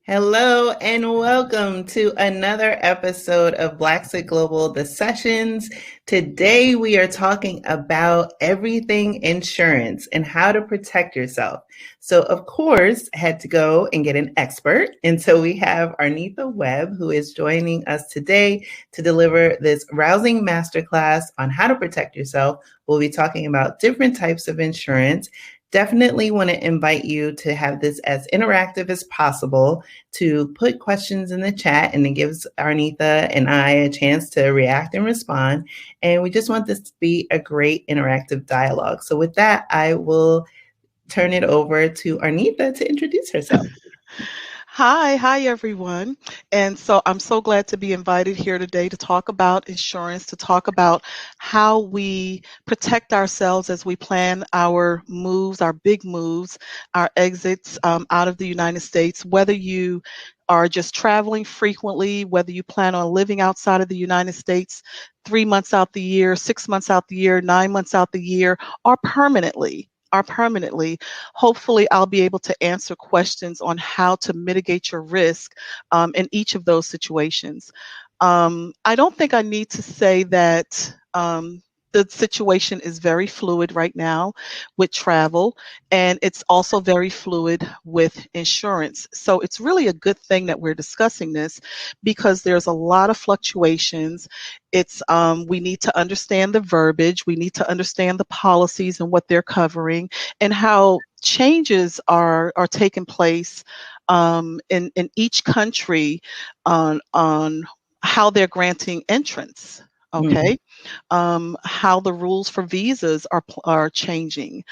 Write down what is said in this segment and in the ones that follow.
Hello and welcome to another episode of Black Sit Global, The Sessions. Today we are talking about everything insurance and how to protect yourself. So of course, I had to go and get an expert. And so we have Arnitha Webb, who is joining us today to deliver this rousing masterclass on how to protect yourself. We'll be talking about different types of insurance. Definitely want to invite you to have this as interactive as possible, to put questions in the chat, and it gives Arnitha and I a chance to react and respond. And we just want this to be a great interactive dialogue. So with that, I will turn it over to Arnitha to introduce herself. Hi everyone. And so I'm so glad to be invited here today to talk about insurance, to talk about how we protect ourselves as we plan our moves, our big moves, our exits out of the United States, whether you are just traveling frequently, whether you plan on living outside of the United States 3 months out the year, 6 months out the year, 9 months out the year, or permanently. Hopefully I'll be able to answer questions on how to mitigate your risk in each of those situations. I don't think I need to say that the situation is very fluid right now with travel, and it's also very fluid with insurance. So it's really a good thing that we're discussing this because there's a lot of fluctuations. We need to understand the verbiage, we need to understand the policies and what they're covering, and how changes are taking place in each country on how they're granting entrance. Okay, how the rules for visas are changing.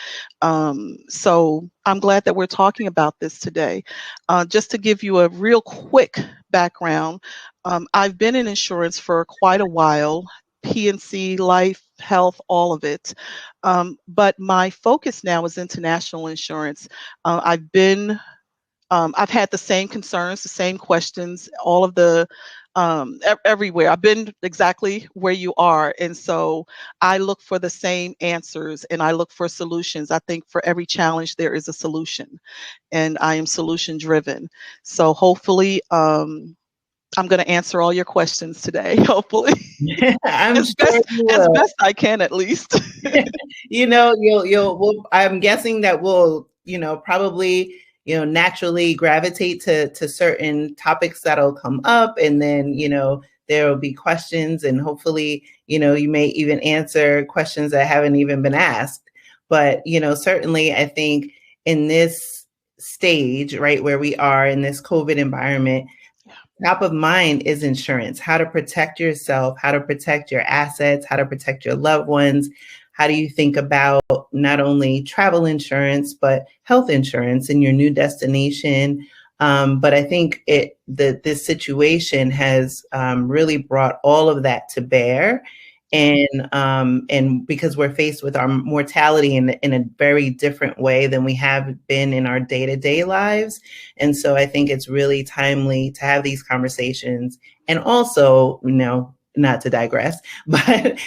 So I'm glad that we're talking about this today. Just to give you a real quick background, I've been in insurance for quite a while, P&C, life, health, all of it. But my focus now is international insurance. I've had the same concerns, the same questions, all of the everywhere. I've been exactly where you are. And so I look for the same answers and I look for solutions. I think for every challenge, there is a solution, and I am solution driven. So hopefully, I'm going to answer all your questions today, hopefully, I'm as sure best you as will. best I can, at least. I'm guessing that we'll, probably, naturally gravitate to certain topics that'll come up, and then, there will be questions, and hopefully, you may even answer questions that haven't even been asked. But, certainly I think in this stage, right, where we are in this COVID environment, top of mind is insurance, how to protect yourself, how to protect your assets, how to protect your loved ones. How do you think about not only travel insurance, but health insurance in your new destination? But I think this situation has really brought all of that to bear. And because we're faced with our mortality in a very different way than we have been in our day-to-day lives. And so I think it's really timely to have these conversations. And also, not to digress, but,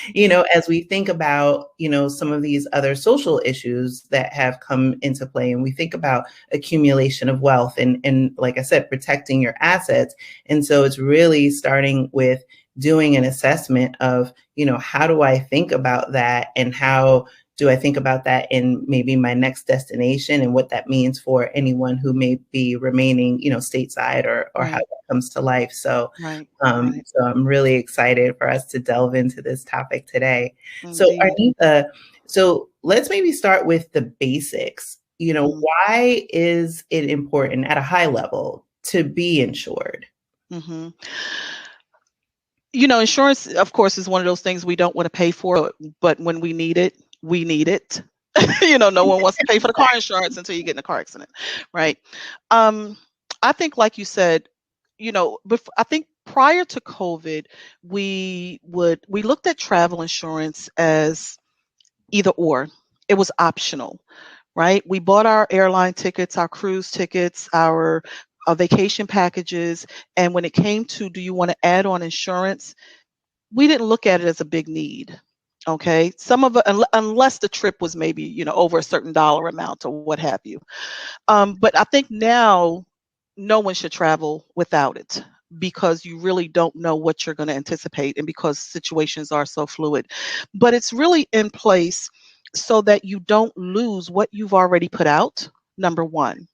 as we think about, some of these other social issues that have come into play, and we think about accumulation of wealth and like I said, protecting your assets. And so it's really starting with doing an assessment of, how do I think about that, and how do I think about that in maybe my next destination, and what that means for anyone who may be remaining, stateside, or Right. how that comes to life. So, Right. so I'm really excited for us to delve into this topic today. So Indeed. Arnitha, so let's maybe start with the basics. Why is it important at a high level to be insured? Mm-hmm. Insurance, of course, is one of those things we don't want to pay for, but when we need it, we need it. No one wants to pay for the car insurance until you get in a car accident, right? I think, like you said, I think prior to COVID, we looked at travel insurance as either or. It was optional, right? We bought our airline tickets, our cruise tickets, our vacation packages. And when it came to, do you want to add on insurance? We didn't look at it as a big need. Okay. Some of it, unless the trip was maybe, over a certain dollar amount or what have you. But I think now no one should travel without it, because you really don't know what you're going to anticipate, and because situations are so fluid. But it's really in place so that you don't lose what you've already put out. Number one,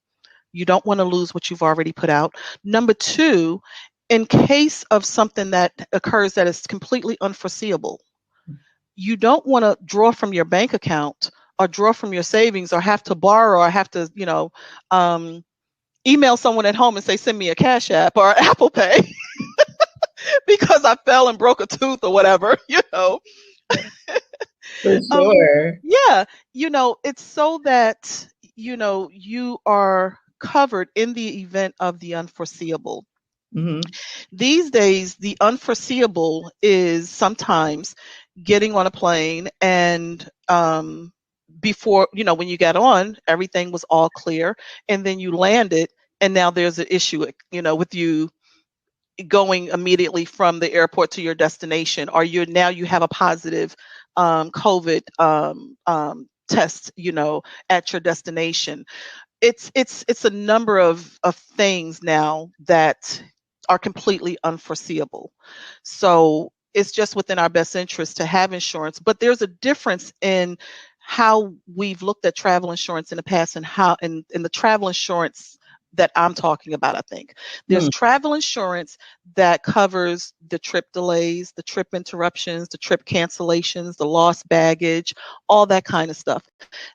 you don't want to lose what you've already put out. Number two, in case of something that occurs that is completely unforeseeable, you don't want to draw from your bank account or draw from your savings or have to borrow or have to, email someone at home and say, send me a Cash App or Apple Pay because I fell and broke a tooth or whatever, For Um, sure. yeah, it's so that, you are covered in the event of the unforeseeable. Hmm. These days, the unforeseeable is sometimes getting on a plane and before, when you got on, everything was all clear, and then you landed, and now there's an issue, with you going immediately from the airport to your destination, or you have a positive COVID test, at your destination. It's a number of things now that are completely unforeseeable. So it's just within our best interest to have insurance. But there's a difference in how we've looked at travel insurance in the past and how in the travel insurance that I'm talking about. I think there's travel insurance that covers the trip delays, the trip interruptions, the trip cancellations, the lost baggage, all that kind of stuff.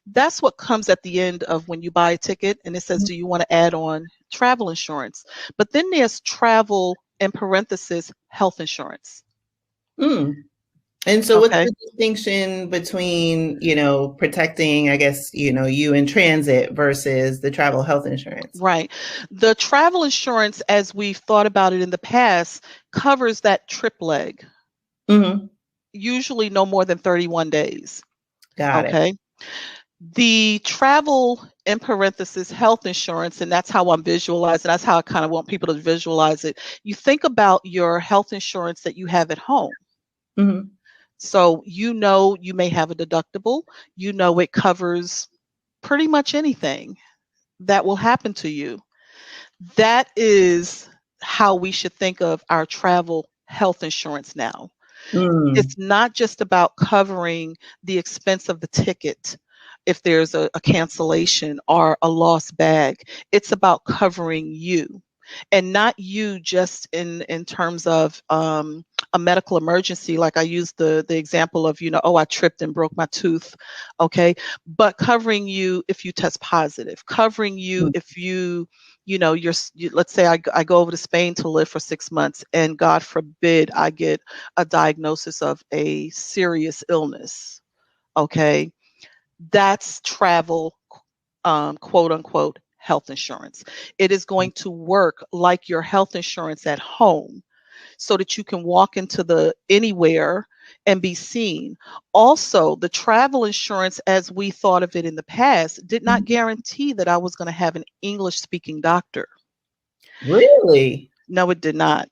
That's what comes at the end of when you buy a ticket and it says, do you want to add on travel insurance? But then there's travel, in parenthesis, health insurance. Mm. And so what's Okay. the distinction between, protecting, I guess, you in transit versus the travel health insurance? Right. The travel insurance, as we've thought about it in the past, covers that trip leg, Hmm. usually no more than 31 days. Got it. Okay. The travel, in parenthesis, health insurance, and that's how I'm visualizing, that's how I kind of want people to visualize it. You think about your health insurance that you have at home. Hmm. So, you may have a deductible, it covers pretty much anything that will happen to you. That is how we should think of our travel health insurance now. Mm. It's not just about covering the expense of the ticket if there's a cancellation or a lost bag. It's about covering you, and not you just in terms of a medical emergency. Like I used the example of, oh, I tripped and broke my tooth. Okay. But covering you if you test positive, covering you Mm. if let's say I go over to Spain to live for 6 months, and God forbid I get a diagnosis of a serious illness. Okay. That's travel, quote unquote, health insurance. It is going to work like your health insurance at home so that you can walk into the anywhere and be seen. Also, the travel insurance, as we thought of it in the past, did not guarantee that I was going to have an English speaking doctor. Really? No, it did not.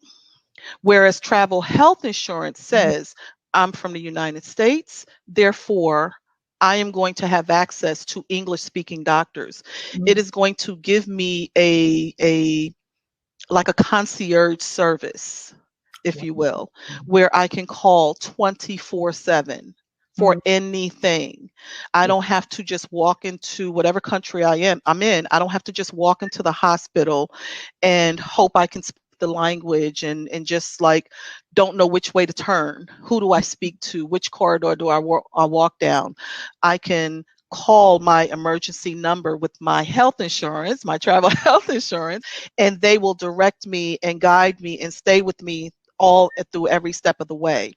Whereas travel health insurance says, I'm from the United States, therefore, I am going to have access to English speaking doctors. It Mhm. is going to give me a like a concierge service, if you will, where I can call 24/7 for Mhm. anything. I don't have to just walk into whatever country I'm in. I don't have to just walk into the hospital and hope I can speak the language and just like don't know which way to turn. Who do I speak to? Which corridor do I walk down? I can call my emergency number with my health insurance, my travel health insurance, and they will direct me and guide me and stay with me all through every step of the way.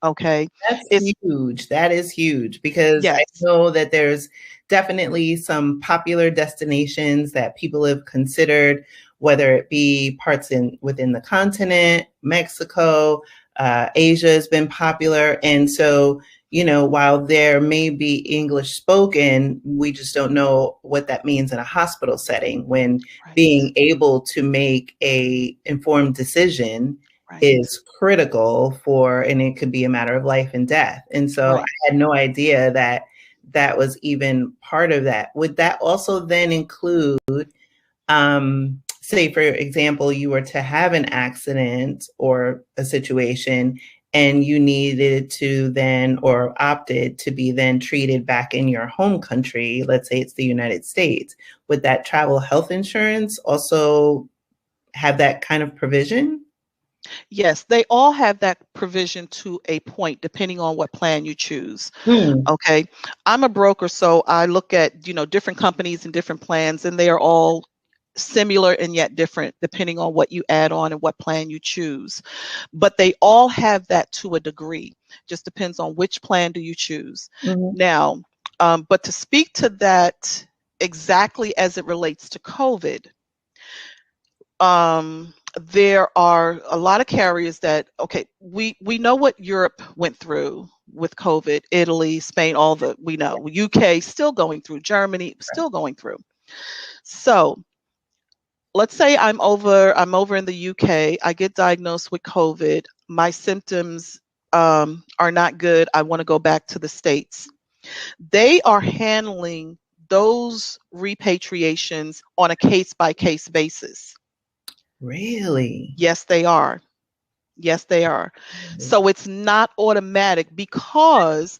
Okay. That's It's huge. That is huge because I yes. know that there's definitely some popular destinations that people have considered, whether it be parts within the continent, Mexico, Asia has been popular. And so, while there may be English spoken, we just don't know what that means in a hospital setting when Right. being able to make a informed decision Right. is critical and it could be a matter of life and death. And so I Right. had no idea that that was even part of that. Would that also then include say, for example, you were to have an accident or a situation and you needed to then, or opted to be then treated back in your home country, let's say it's the United States, would that travel health insurance also have that kind of provision? Yes, they all have that provision to a point, depending on what plan you choose. Hmm. Okay. I'm a broker, so I look at, different companies and different plans, and they are all similar and yet different depending on what you add on and what plan you choose. But they all have that to a degree. Just depends on which plan do you choose. Mhm. Now, but to speak to that exactly as it relates to COVID, there are a lot of carriers that, okay, we know what Europe went through with COVID, Italy, Spain, all the, we know, UK still going through, Germany still going through. So let's say I'm over in the UK, I get diagnosed with COVID, my symptoms are not good, I want to go back to the States. They are handling those repatriations on a case by case basis. Really? Yes, they are. Yes, they are. So it's not automatic because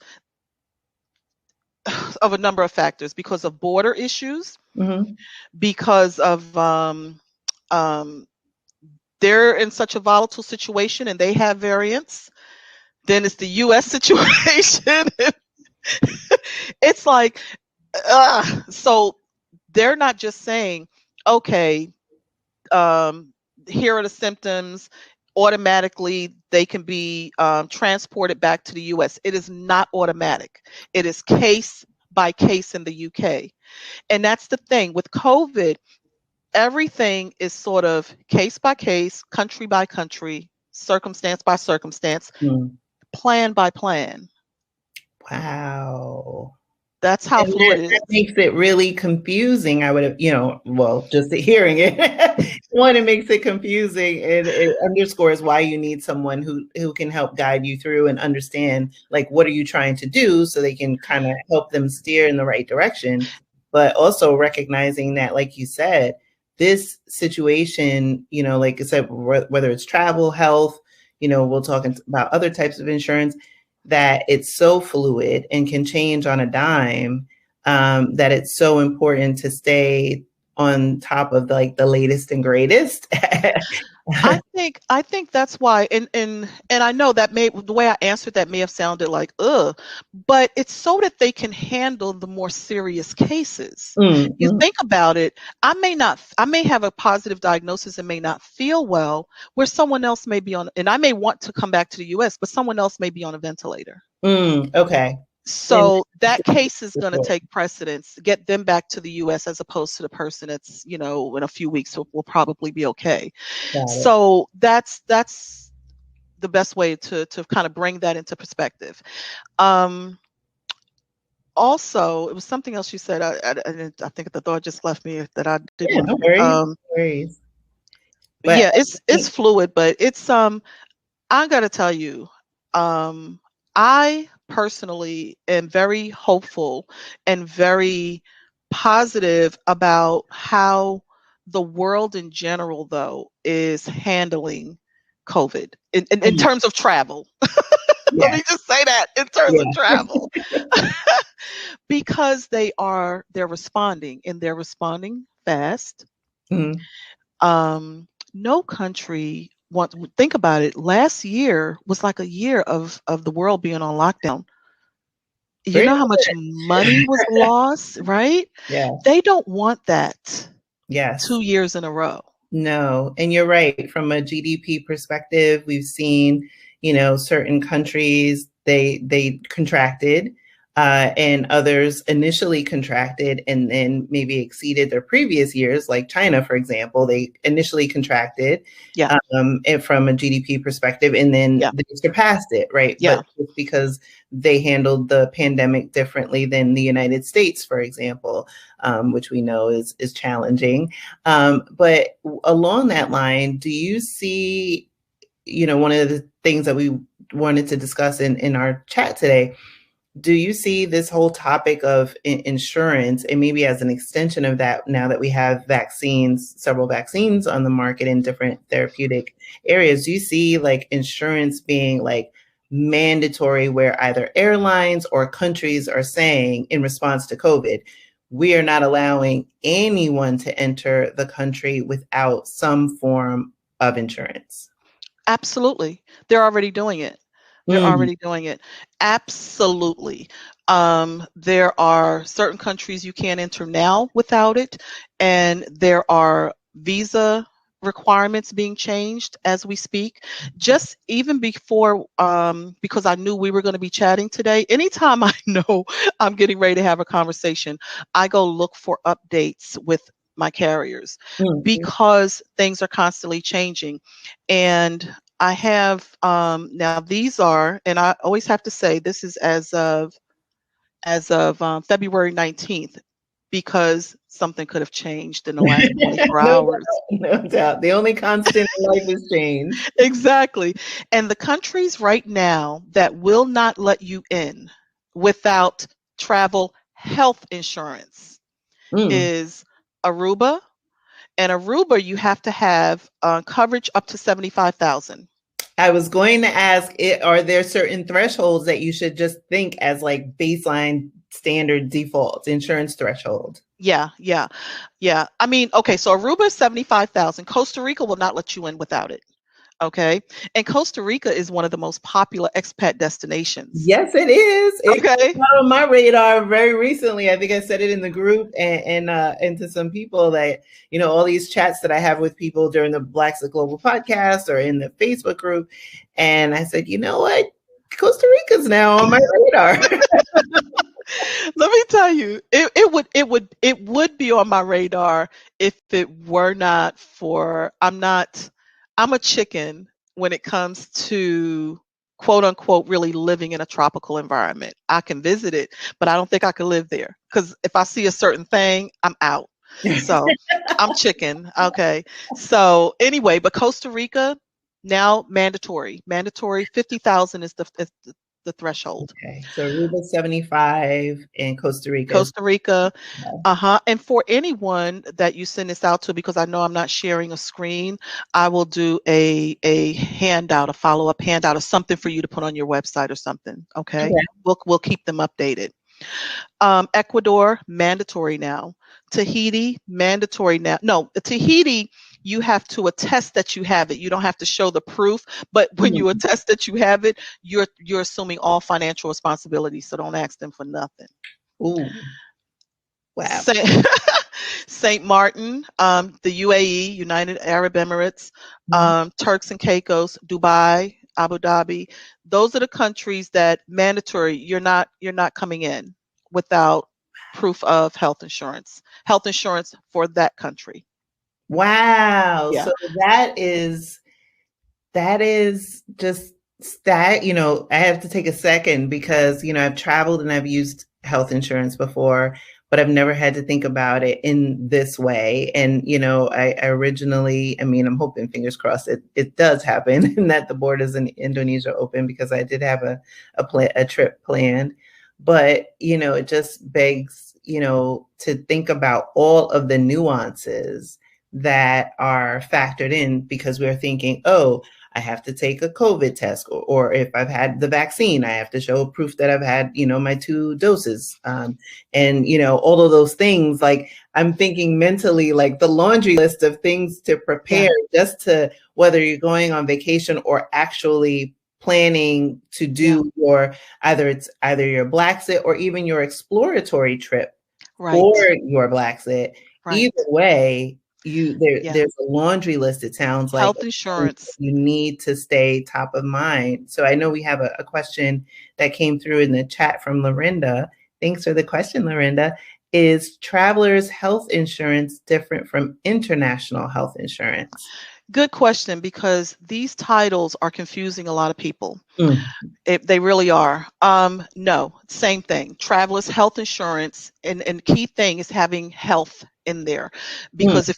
of a number of factors, because of border issues, Mhm. because of um, they're in such a volatile situation and they have variants. Then it's the U.S. situation. It's like, so they're not just saying, okay, here are the symptoms. Automatically, they can be transported back to the US. It is not automatic. It is case by case in the UK. And that's the thing with COVID, everything is sort of case by case, country by country, circumstance by circumstance, Mm. plan by plan. Wow. That's how And fluid it that is. makes it really confusing. I would have, well, just hearing it, one, it makes it confusing, and it underscores why you need someone who can help guide you through and understand, like, what are you trying to do, so they can kind of help them steer in the right direction. But also recognizing that, like you said, this situation, like I said, whether it's travel, health, we'll talk about other types of insurance, that it's so fluid and can change on a dime, that it's so important to stay on top of the latest and greatest. I think that's why, and I know that the way I answered that may have sounded like but it's so that they can handle the more serious cases. You Mm-hmm. think about it, I may have a positive diagnosis and may not feel well, where someone else may be on, and I may want to come back to the US, but someone else may be on a ventilator. Okay. And So that case is going to take precedence, get them back to the US as opposed to the person that's, in a few weeks will probably be okay. got it. So that's the best way to kind of bring that into perspective. Also, it was something else you said. I think the thought just left me that I did Yeah, want no to. worries. No worries. But Yeah, it's fluid, but it's I got to tell you, I personally am very hopeful and very positive about how the world in general, though, is handling COVID in terms of travel. Let yeah, me just say that in terms of yeah. travel, because they're responding and they're responding fast. Mhm. No country wants, think about it. Last year was like a year of the world being on lockdown. You Pretty know how much money was lost, right? yeah. They don't want that Yes. 2 years in a row. No, and you're right. From a GDP perspective, we've seen, certain countries they contracted, and others initially contracted and then maybe exceeded their previous years. Like China, for example, they initially contracted, Yeah, and from a GDP perspective, and then yeah, they surpassed it, right? yeah. But it's because they handled the pandemic differently than the United States, for example, which we know is challenging. But along that line, do you see, one of the things that we wanted to discuss in our chat today, do you see this whole topic of insurance, and maybe as an extension of that, now that we have vaccines, several vaccines on the market in different therapeutic areas, do you see like insurance being like mandatory, where either airlines or countries are saying in response to COVID, we are not allowing anyone to enter the country without some form of insurance? Absolutely. They're already doing it. They're Mm, already doing it. Absolutely. There are certain countries you can't enter now without it, and there are visa requirements being changed as we speak. Just even before, because I knew we were going to be chatting today, anytime I know I'm getting ready to have a conversation, I go look for updates with my carriers mm, because things are constantly changing. And I have now these are, and I always have to say this is as of February 19th, because something could have changed in the last 24 no hours. doubt, no doubt. The only constant in life is change. Exactly. And the countries right now that will not let you in without travel health insurance Mm. is Aruba. And Aruba, you have to have coverage up to 75,000. I was going to ask, are there certain thresholds that you should just think as like baseline standard default insurance threshold? Yeah, yeah, yeah. I mean, okay, so Aruba is 75,000. Costa Rica will not let you in without it. Okay. And Costa Rica is one of the most popular expat destinations. Yes, it is. It Okay. came out on my radar very recently. I think I said it in the group and to some people that, all these chats that I have with people during the Blacks at Global podcast or in the Facebook group. And I said, you know what? Costa Rica's now on my radar. Let me tell you, it would be on my radar if it were not for I'm a chicken when it comes to quote unquote really living in a tropical environment. I can visit it, but I don't think I could live there because if I see a certain thing, I'm out. So I'm chicken. Okay. So anyway, but Costa Rica now mandatory 50,000 is the threshold. Okay, so Aruba 75 and Costa Rica is Costa Rica. Uh-huh. And for anyone that you send this out to, because I know I'm not sharing a screen, I will do a handout, a follow-up handout or something for you to put on your website or something. Okay. okay. We'll keep them updated. Ecuador, mandatory now. Tahiti, mandatory now. No, Tahiti, you have to attest that you have it. You don't have to show the proof, but when you Mhm. attest that you have it, you're assuming all financial responsibility. So don't ask them for nothing. Ooh, wow. Saint, Saint Martin, the UAE, United Arab Emirates, Mhm. Turks and Caicos, Dubai, Abu Dhabi. Those are the countries that mandatory. You're not coming in without proof of health insurance. Health insurance for that country. Wow. Yeah. So that is just that, I have to take a second because, I've traveled and I've used health insurance before, but I've never had to think about it in this way. And, I originally, I mean, I'm hoping, fingers crossed, it does happen and that the borders in Indonesia open because I did have a trip planned. But, it just begs, to think about all of the nuances that are factored in because we're thinking, oh, I have to take a COVID test, or if I've had the vaccine, I have to show proof that I've had, my 2 doses. And, all of those things, like I'm thinking mentally, like the laundry list of things to Yeah. prepare just to whether you're going on vacation or actually planning to Yeah. do either your Black Sit or even your exploratory trip for Right. your Black Sit. Either Right. way, Yeah. there's a laundry list, it sounds like, Health insurance. you need to stay top of mind. So I know we have a question that came through in the chat from Lorinda. Thanks for the question, Lorinda. Is travelers' health insurance different from international health insurance? Good question, because these titles are confusing a lot of people. Mm, They really are. No, same thing. Travelers health insurance, and key thing is having health in there, mm, because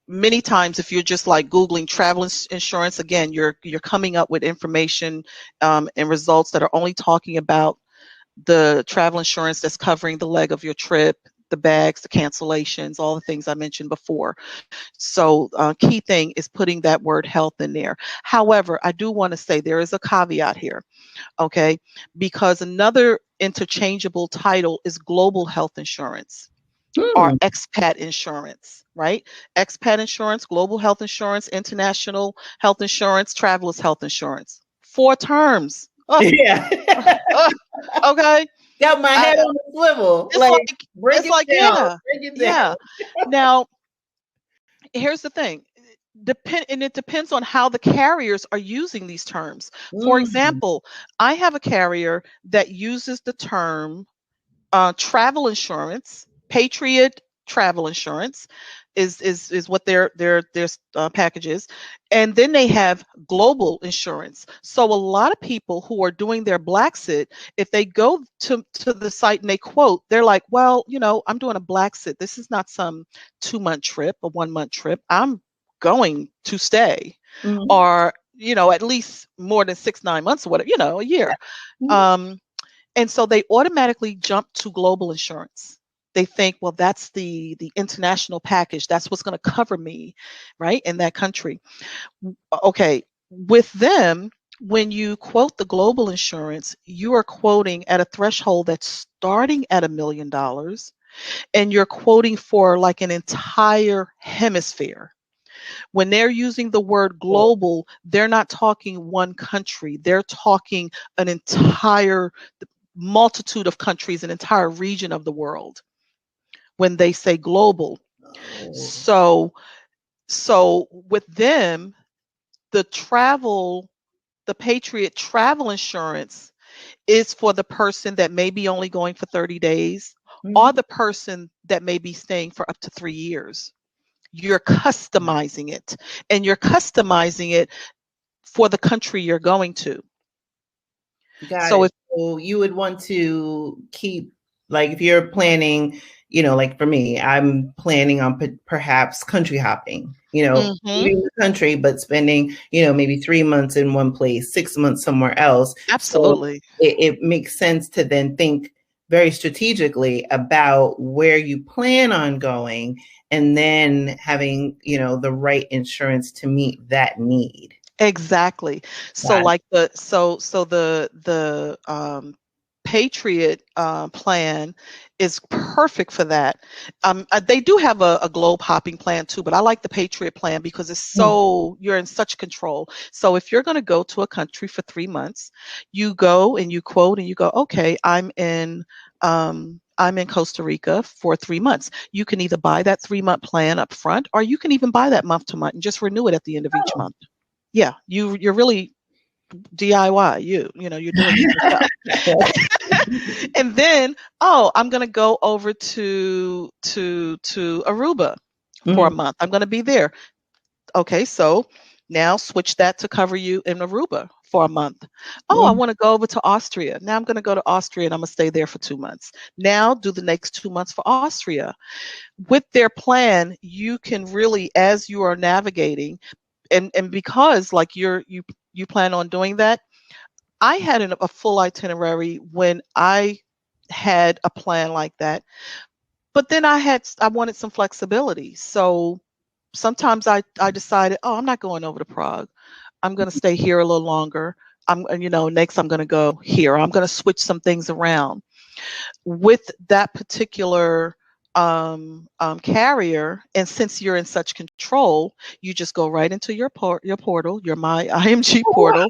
many times if you're just like Googling travel insurance, again, you're coming up with information and results that are only talking about the travel insurance that's covering the leg of your trip, the bags, the cancellations, all the things I mentioned before. So key thing is putting that word health in there. However, I do want to say there is a caveat here, okay? Because another interchangeable title is global health insurance or expat insurance, right? Expat insurance, global health insurance, international health insurance, traveler's health insurance. 4 terms. Oh, Yeah. okay. Got my head on the swivel. It's like, break it's it like, down. yeah, Break it yeah. down. Now, here's the thing. And it depends on how the carriers are using these terms. For example, I have a carrier that uses the term travel insurance. Patriot travel insurance is what their package is, and then they have global insurance. So a lot of people who are doing their Blacksit, if they go to the site and they quote, they're like, well, I'm doing a Blacksit. This is not some 2-month trip, a 1-month trip. I'm going to stay, or at least more than 6-9 months or whatever, a year. And so they automatically jump to global insurance. They think, well, that's the international package. That's what's going to cover me, right, in that country. Okay, with them, when you quote the global insurance, you are quoting at a threshold that's starting at $1 million, and you're quoting for like an entire hemisphere. When they're using the word global, they're not talking one country. They're talking an entire multitude of countries, an entire region of the world when they say global. So with them, the Patriot travel insurance is for the person that may be only going for 30 days or the person that may be staying for up to 3 years. You're customizing it, and you're customizing it for the country you're going to. Got it. So you would want to keep, like, if you're planning, like for me, I'm planning on perhaps country hopping, leaving the country, but spending, maybe 3 months in one place, 6 months somewhere else. Absolutely. So it makes sense to then think very strategically about where you plan on going and then having, the right insurance to meet that need. Exactly. So like the Patriot plan is perfect for that. They do have a globe hopping plan too, but I like the Patriot plan because it's you're in such control. So if you're going to go to a country for 3 months, you go and you quote and you go, okay, I'm in Costa Rica for 3 months. You can either buy that 3-month plan up front, or you can even buy that month to month and just renew it at the end of each month. Yeah, you're really DIY. You're doing it yourself. And then, I'm gonna go over to Aruba for a month. I'm gonna be there. Okay, so now switch that to cover you in Aruba for a month. I want to go over to Austria. Now I'm gonna go to Austria and I'm gonna stay there for 2 months. Now do the next 2 months for Austria. With their plan, you can really, as you are navigating, and because like you plan on doing that, I had a full itinerary when I had a plan like that, but then I wanted some flexibility. So sometimes I decided, I'm not going over to Prague. I'm going to stay here a little longer. Next I'm going to go here. I'm going to switch some things around. With that particular carrier, and since you're in such control, you just go right into your portal, your My IMG portal.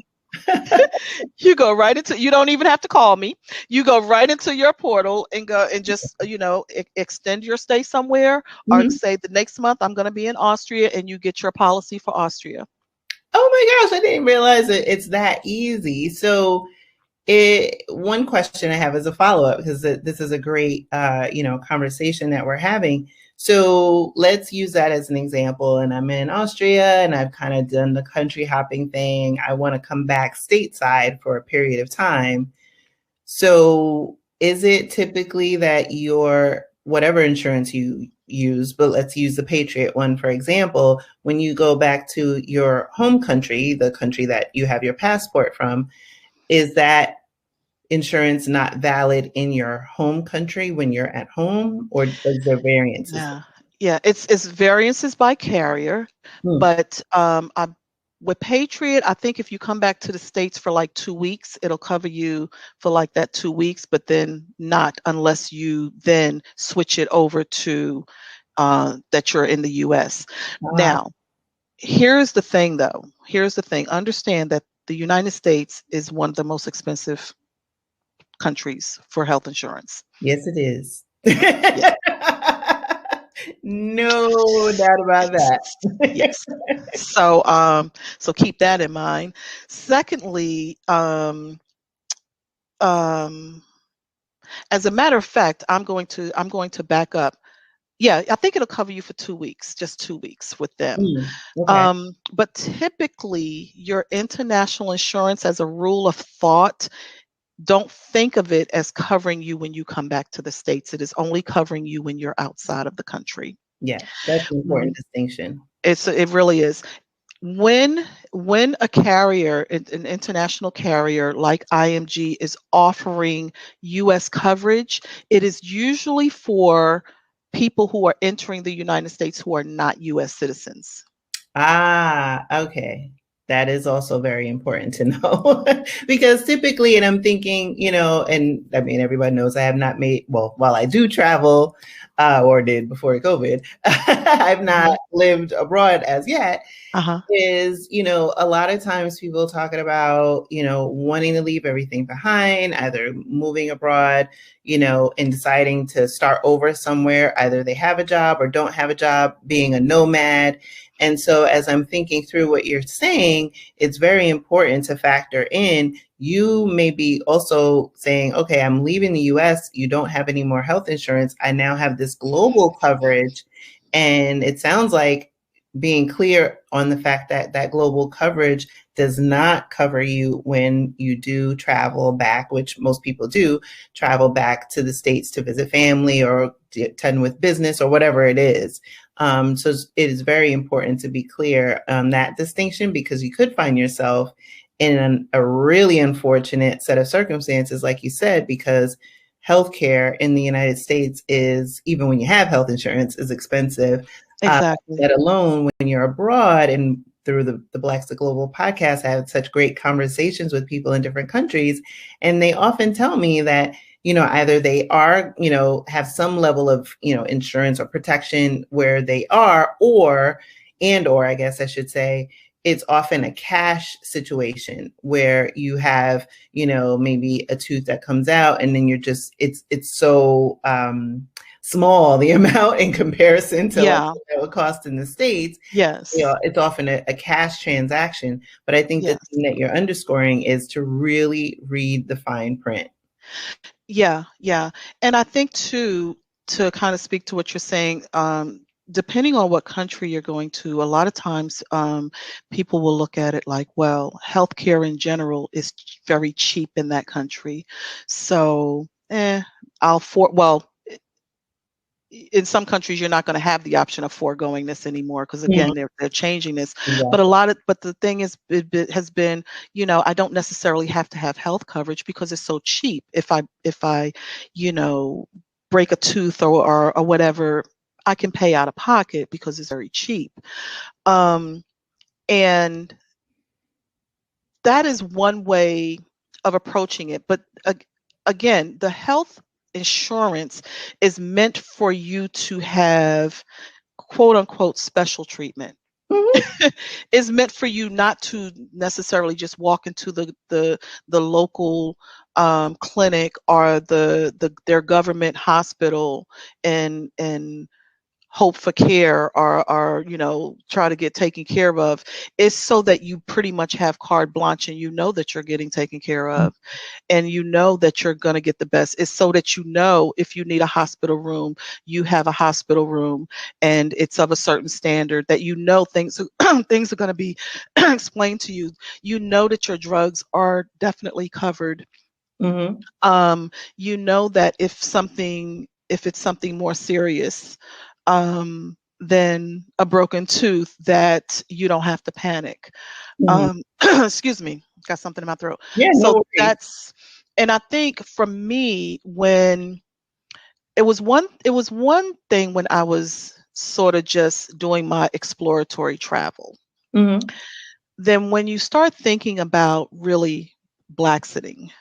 You go right into, you don't even have to call me. You go right into your portal and go and just, extend your stay somewhere, or say the next month I'm going to be in Austria, and you get your policy for Austria. Oh my gosh, I didn't realize it's that easy. So one question I have as a follow-up, because this is a great, conversation that we're having. So let's use that as an example. And I'm in Austria and I've kind of done the country hopping thing. I want to come back stateside for a period of time. So is it typically that your, whatever insurance you use, but let's use the Patriot one, for example, when you go back to your home country, the country that you have your passport from, is that insurance not valid in your home country when you're at home, or is there variances? Yeah, yeah, it's variances by carrier, Hmm. but with Patriot, I think if you come back to the States for like 2 weeks, it'll cover you for like that 2 weeks, but then not unless you then switch it over to that you're in the US. Ah, Now, here's the thing though. Here's the thing. Understand that the United States is one of the most expensive countries for health insurance. yes, it is. Yeah. No doubt about that. Yes. So so keep that in mind. Secondly, um as a matter of fact, I'm going to back up. Yeah, I think it'll cover you for 2 weeks, just 2 weeks with them. Okay. But typically your international insurance, as a rule of thought, don't think of it as covering you when you come back to the States. It is only covering you when you're outside of the country. Yes, that's an important distinction. It really is. When a carrier, an international carrier like IMG, is offering US coverage, it is usually for people who are entering the United States who are not US citizens. Ah, okay. That is also very important to know because typically, and I'm thinking, and I mean, everybody knows I have not made, well, while I do travel, or did before COVID, I've not Mhm. lived abroad as yet. Uh-huh. Is, a lot of times people talking about, wanting to leave everything behind, either moving abroad, and deciding to start over somewhere. Either they have a job or don't have a job, being a nomad. And so as I'm thinking through what you're saying, it's very important to factor in. You may be also saying, okay, I'm leaving the US. You don't have any more health insurance. I now have this global coverage. And it sounds like being clear on the fact that that global coverage does not cover you when you do travel back, which most people do travel back to the States to visit family or attend with business or whatever it is. So it is very important to be clear on that distinction, because you could find yourself in a really unfortunate set of circumstances, like you said, because healthcare in the United States is, even when you have health insurance, is expensive. Exactly. Let alone when you're abroad. And through the Blacks to Global podcast, I have such great conversations with people in different countries. And they often tell me that, either they are, have some level of, insurance or protection where they are, or I guess I should say, it's often a cash situation where you have, maybe a tooth that comes out, and then you're just, it's so small, the amount in comparison to like Yeah. what that would cost in the States. Yes. It's often a cash transaction. But I think the Yes. thing that you're underscoring is to really read the fine print. Yeah, yeah. And I think too, to kind of speak to what you're saying, depending on what country you're going to, a lot of times people will look at it like, well, healthcare in general is very cheap in that country. So, well, in some countries you're not going to have the option of foregoing this anymore, because Mhm. again they're changing this. But Exactly. but the thing is, it has been, I don't necessarily have to have health coverage because it's so cheap. If I you know break a tooth or whatever, I can pay out of pocket because it's very cheap. um and that is one way of approaching it. But again, the health insurance is meant for you to have quote unquote special treatment. Mhm. Is meant for you not to necessarily just walk into the local clinic or their government hospital and hope for care, or try to get taken care of. It's so that you pretty much have carte blanche, and you know that you're getting taken care of, and you know that you're going to get the best. It's so that if you need a hospital room, you have a hospital room, and it's of a certain standard, that things things are going to be explained to you. You know that your drugs are definitely covered. Mhm. You know that if it's something more serious than a broken tooth, that you don't have to panic. Mhm. Excuse me, got something in my throat. Yeah, no So worries. And I think for me, when it was one thing when I was sort of just doing my exploratory travel. Mm-hmm. Then when you start thinking about really black-sitting,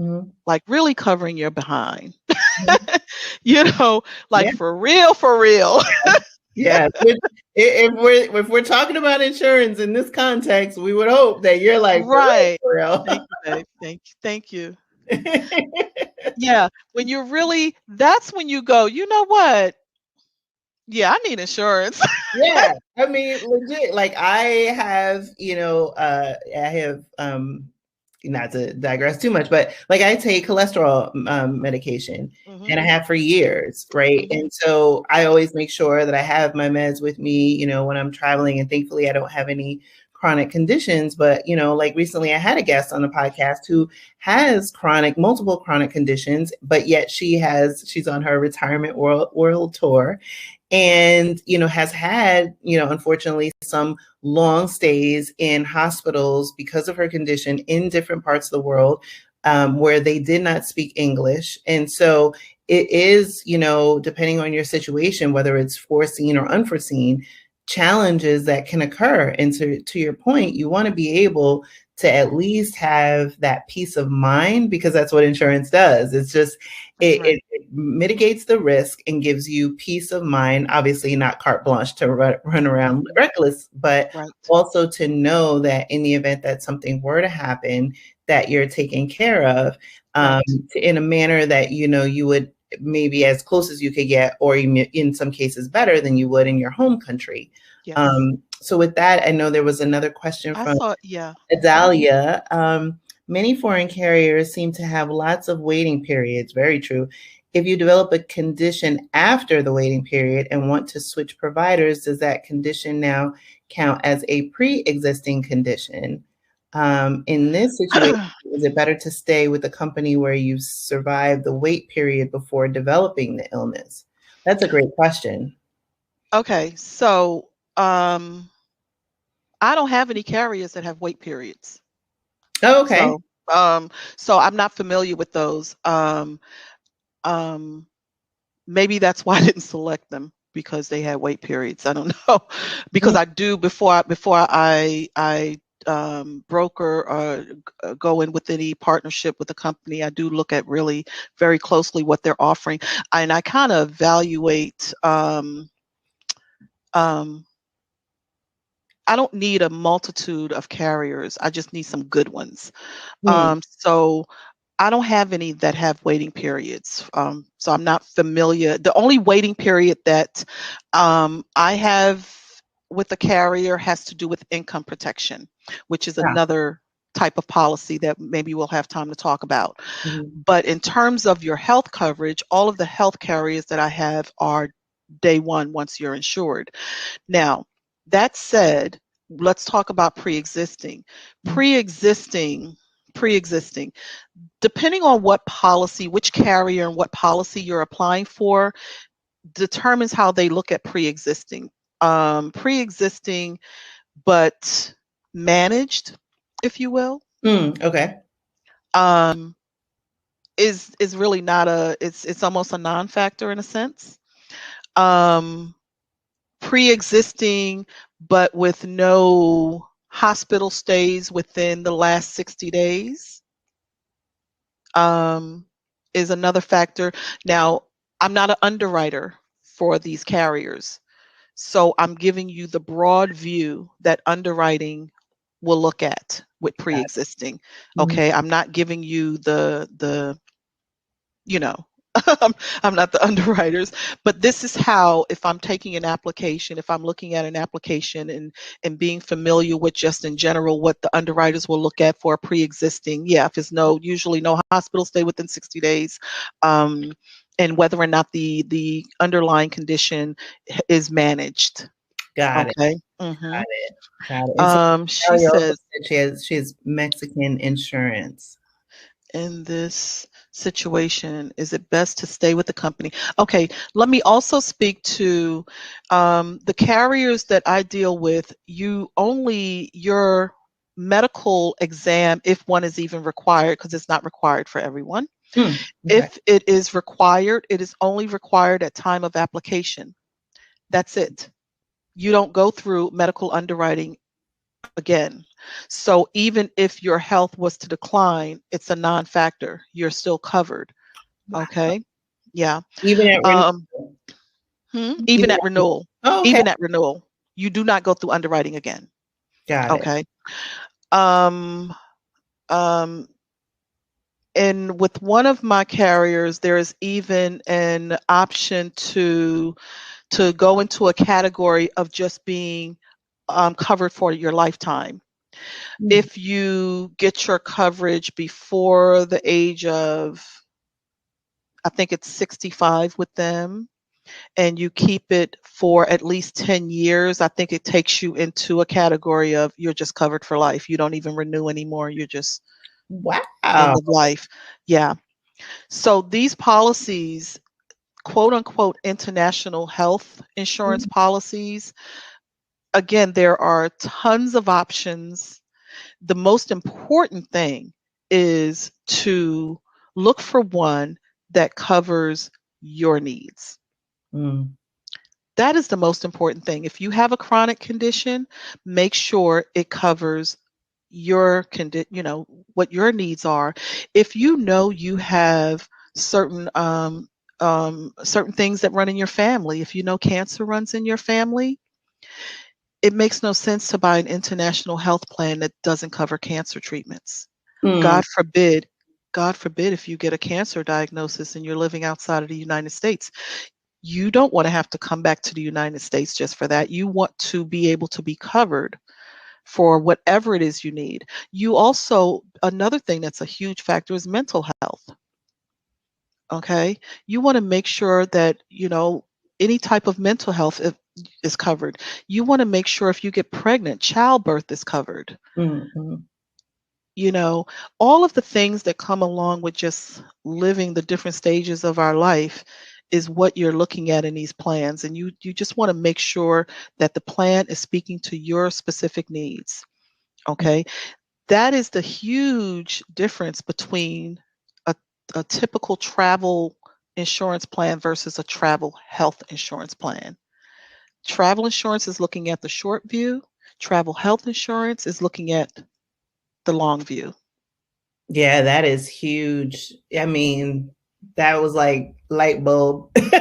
Mm-hmm. like really covering your behind, Mm-hmm. you know, like Yeah. for real, for real. Yeah. If we're talking about insurance in this context, we would hope that you're like Right. for real, Thank you, babe. Thank you. Thank you. for real. Yeah. When you're really, that's when you go, you know what? Yeah, I need insurance. Yeah, I mean, legit. Like I have, I have, not to digress too much, but like I take cholesterol medication, Hmm. and I have for years, right? Hmm. And so I always make sure that I have my meds with me, when I'm traveling. And thankfully, I don't have any chronic conditions. But like recently, I had a guest on the podcast who has multiple chronic conditions, but yet she's on her retirement world tour, and has had unfortunately some long stays in hospitals because of her condition in different parts of the world, where they did not speak English. And so it is, depending on your situation, whether it's foreseen or unforeseen, challenges that can occur. And to your point, you want to be able to at least have that peace of mind, because that's what insurance does. It's just That's right. it mitigates the risk and gives you peace of mind. Obviously, not carte blanche to run around Mhm. reckless, but Right. also to know that in the event that something were to happen, that you're taken care of, Right. in a manner that you would maybe as close as you could get, or in some cases better than you would in your home country. Yes. So with that, I know there was another question I from saw, yeah. Mhm. Adalia. Many foreign carriers seem to have lots of waiting periods. Very true. If you develop a condition after the waiting period and want to switch providers, does that condition now count as a pre-existing condition? In this situation, is it better to stay with the company where you survived the wait period before developing the illness? That's a great question. Okay, so I don't have any carriers that have wait periods. Oh, okay. So so I'm not familiar with those. Um Maybe that's why I didn't select them, because they had wait periods. I don't know. Because Mm, I do, before I broker or go in with any partnership with a company, I do look at really very closely what they're offering, and I kind of evaluate. Um, I don't need a multitude of carriers. I just need some good ones. mm, So I don't have any that have waiting periods. So I'm not familiar. The only waiting period that I have with a carrier has to do with income protection, which is yeah. another type of policy that maybe we'll have time to talk about. Mhm. But in terms of your health coverage, all of the health carriers that I have are day one once you're insured. Now, that said, let's talk about pre-existing. Mhm. Pre-existing, pre-existing. Depending on what policy, which carrier and what policy you're applying for, determines how they look at pre-existing. Pre-existing, but managed, if you will, Okay. um, is really not a. It's almost a non-factor in a sense. Um, Pre-existing, but with no hospital stays within the last 60 days, um, is another factor. Now, I'm not an underwriter for these carriers, so I'm giving you the broad view that underwriting will look at with Got pre-existing. it. Mhm. Okay, I'm not giving you the you know, I'm not the underwriters, but this is how, if I'm taking an application, if I'm looking at an application and being familiar with just in general what the underwriters will look at for a pre-existing, yeah, if it's usually no hospital stay within 60 days, um, and whether or not the underlying condition is managed. Got it. Okay. Hmm. Got it. Got it. And so She Ellie also says, said she has Mexican insurance. in this situation, is it best to stay with the company? Okay, let me also speak to the carriers that I deal with. Your medical exam, if one is even required, because it's not required for everyone. Okay. If it is required, it is only required at time of application. That's it. You don't go through medical underwriting again. So even if your health was to decline, it's a non-factor. You're still covered. Wow. Okay. Yeah. Even at renewal. Even at renewal. Oh, okay. Even at renewal, you do not go through underwriting again. Got it. Okay. Um, um, and with one of my carriers, there is even an option to go into a category of just being covered for your lifetime. If you get your coverage before the age of, I think it's 65 with them, and you keep it for at least 10 years, I think it takes you into a category of you're just covered for life. You don't even renew anymore. You're just Wow. end of life. Yeah. So these policies, quote unquote, international health insurance policies, again, there are tons of options. The most important thing is to look for one that covers your needs. Mm. That is the most important thing. If you have a chronic condition, make sure it covers your what your needs are. If you know you have certain certain things that run in your family, if you know cancer runs in your family, it makes no sense to buy an international health plan that doesn't cover cancer treatments. Mm. God forbid, God forbid if you get a cancer diagnosis and you're living outside of the United States, you don't want to have to come back to the United States just for that. You want to be able to be covered for whatever it is you need. You also, another thing that's a huge factor is mental health. Okay. You want to make sure that, any type of mental health is covered. You want to make sure if you get pregnant, childbirth is covered. Mm. All of the things that come along with just living the different stages of our life is what you're looking at in these plans. And you just want to make sure that the plan is speaking to your specific needs. Okay. That is the huge difference between a typical travel insurance plan versus a travel health insurance plan. Travel insurance is looking at the short view. Travel health insurance is looking at the long view. Yeah, that is huge. I mean, that was like light bulb. Because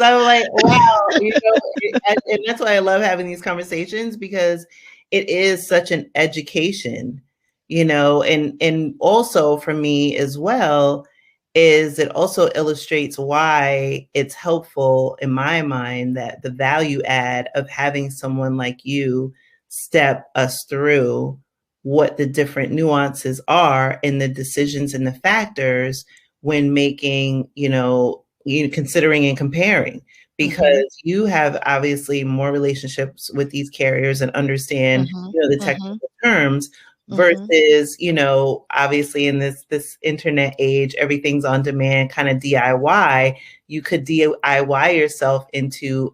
I'm like, wow, and that's why I love having these conversations, because it is such an education, and also for me as well, is it also illustrates why it's helpful in my mind that the value add of having someone like you step us through what the different nuances are and the decisions and the factors when making, considering and comparing, because you have obviously more relationships with these carriers and understand, the technical terms versus, obviously in this internet age, everything's on demand, kind of DIY. You could DIY yourself into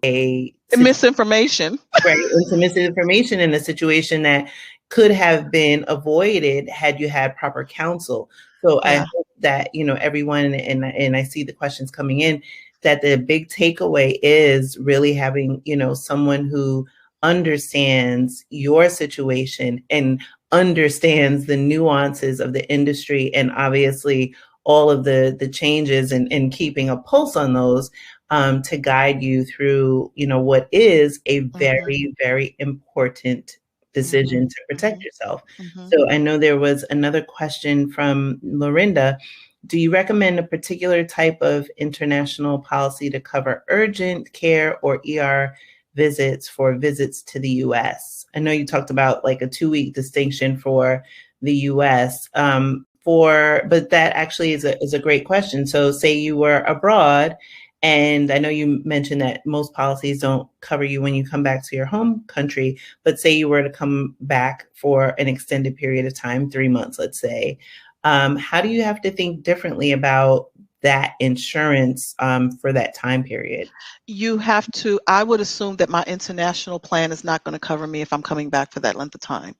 misinformation. Right, into misinformation in a situation that could have been avoided had you had proper counsel. So I hope that, everyone, and I see the questions coming in, that the big takeaway is really having, someone who understands your situation and understands the nuances of the industry, and obviously all of the changes, and keeping a pulse on those, to guide you through, what is a very, very important decision to protect yourself. So I know there was another question from Lorinda. Do you recommend a particular type of international policy to cover urgent care or ER visits for visits to the US? I know you talked about like a 2-week distinction for the US. But that actually is a great question. So say you were abroad, and I know you mentioned that most policies don't cover you when you come back to your home country, but say you were to come back for an extended period of time, 3 months, let's say, how do you have to think differently about that insurance for that time period? You have to, I would assume that my international plan is not going to cover me if I'm coming back for that length of time,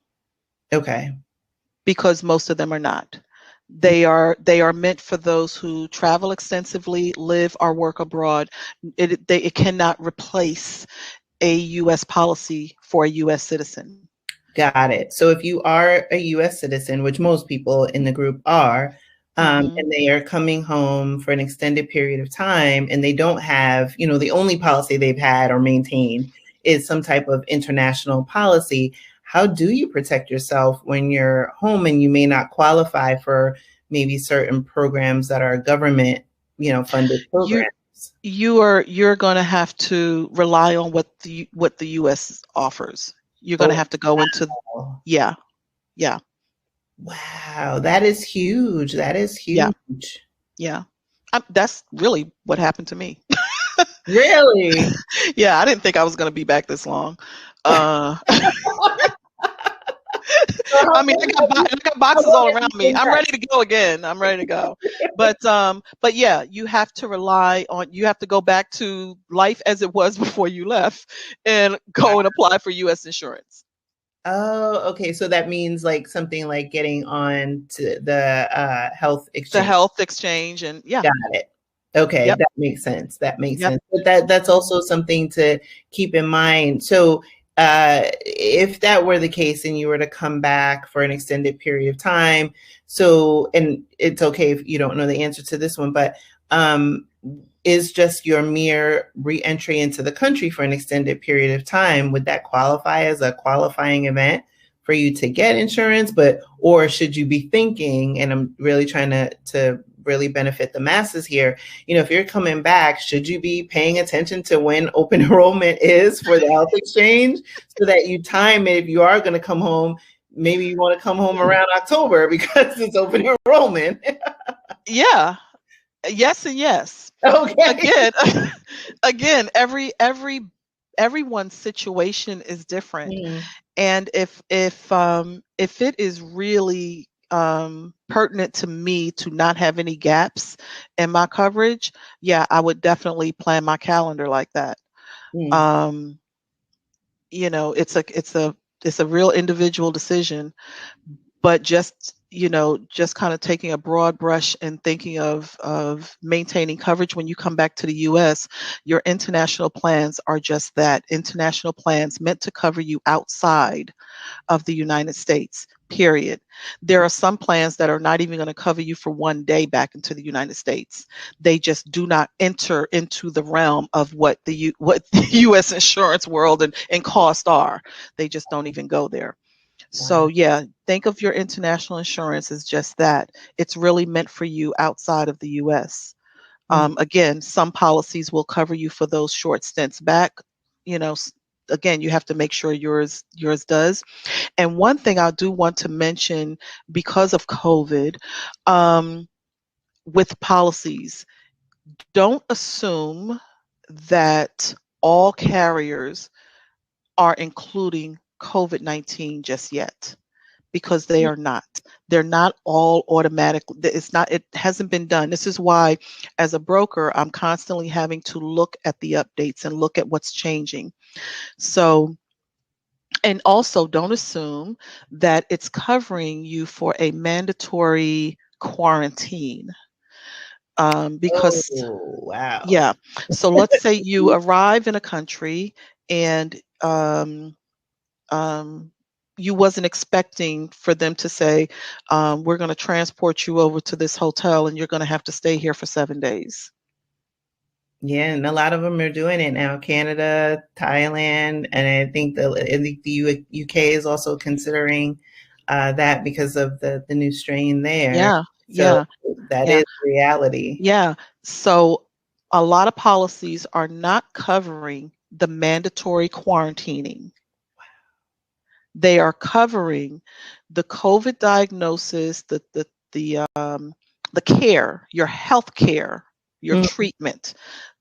Okay. because most of them are not. Mm. They are meant for those who travel extensively, live or work abroad. It cannot replace a U.S. policy for a U.S. citizen. Got it. So if you are a US citizen, which most people in the group are, Hmm. and they are coming home for an extended period of time and they don't have, the only policy they've had or maintained is some type of international policy, how do you protect yourself when you're home and you may not qualify for maybe certain programs that are government, funded You programs? you're going to have to rely on what the U.S. offers. You're going to Oh, have to go into, wow. yeah, yeah, Wow, that is huge. That is yeah, huge. yeah. That's really what happened to me. Really? Yeah, I didn't think I was going to be back this long. Uh, So I mean, I got how boxes long all have around you me. been I'm back? ready to go again. I'm ready to go. But yeah, you have to rely on, you have to go back to life as it was before you left and Wow. go and apply for US insurance. Oh, okay. So that means like something like getting on to the health The exchange. health exchange and yeah. Got it. Okay, Yep. that makes sense. That makes Yep. sense. But that's Mhm. also something to keep in mind. So, if that were the case and you were to come back for an extended period of time, so and it's okay if you don't know the answer to this one, but um, is just your mere reentry into the country for an extended period of time, would that qualify as a qualifying event for you to get insurance? But or should you be thinking, and I'm really trying to really benefit the masses here, if you're coming back, should you be paying attention to when open enrollment is for the health exchange so that you time it if you are going to come home? Maybe you want to come home around October because it's open enrollment. Yeah. Yes and yes. Okay. Again, again, everyone's situation is different. Mm, And if it is really pertinent to me to not have any gaps in my coverage, yeah, I would definitely plan my calendar like that. mm. Um, it's a real individual decision, but just kind of taking a broad brush and thinking of maintaining coverage when you come back to the US, your international plans are just that, international plans meant to cover you outside of the United States, period. There are some plans that are not even going to cover you for one day back into the United States. They just do not enter into the realm of what the US insurance world and cost are. They just don't even go there. Wow. So yeah, think of your international insurance as just that. It's really meant for you outside of the US. Mm. Again, some policies will cover you for those short stints back. You know, again, you have to make sure yours does. And one thing I do want to mention because of COVID, um, with policies, don't assume that all carriers are including COVID-19 just yet, because they are not. They're not all automatic. It hasn't been done. This is why, as a broker, I'm constantly having to look at the updates and look at what's changing. So, and also don't assume that it's covering you for a mandatory quarantine. Because, Oh, wow. yeah. So let's say you arrive in a country and um, you wasn't expecting for them to say, we're going to transport you over to this hotel and you're going to have to stay here for 7 days. Yeah, and a lot of them are doing it now. Canada, Thailand, and I think the UK is also considering that because of the new strain there. Yeah, So yeah, that yeah, is reality. yeah. So a lot of policies are not covering the mandatory quarantining. They are covering the COVID diagnosis, the care, your health care, your Mhm. treatment.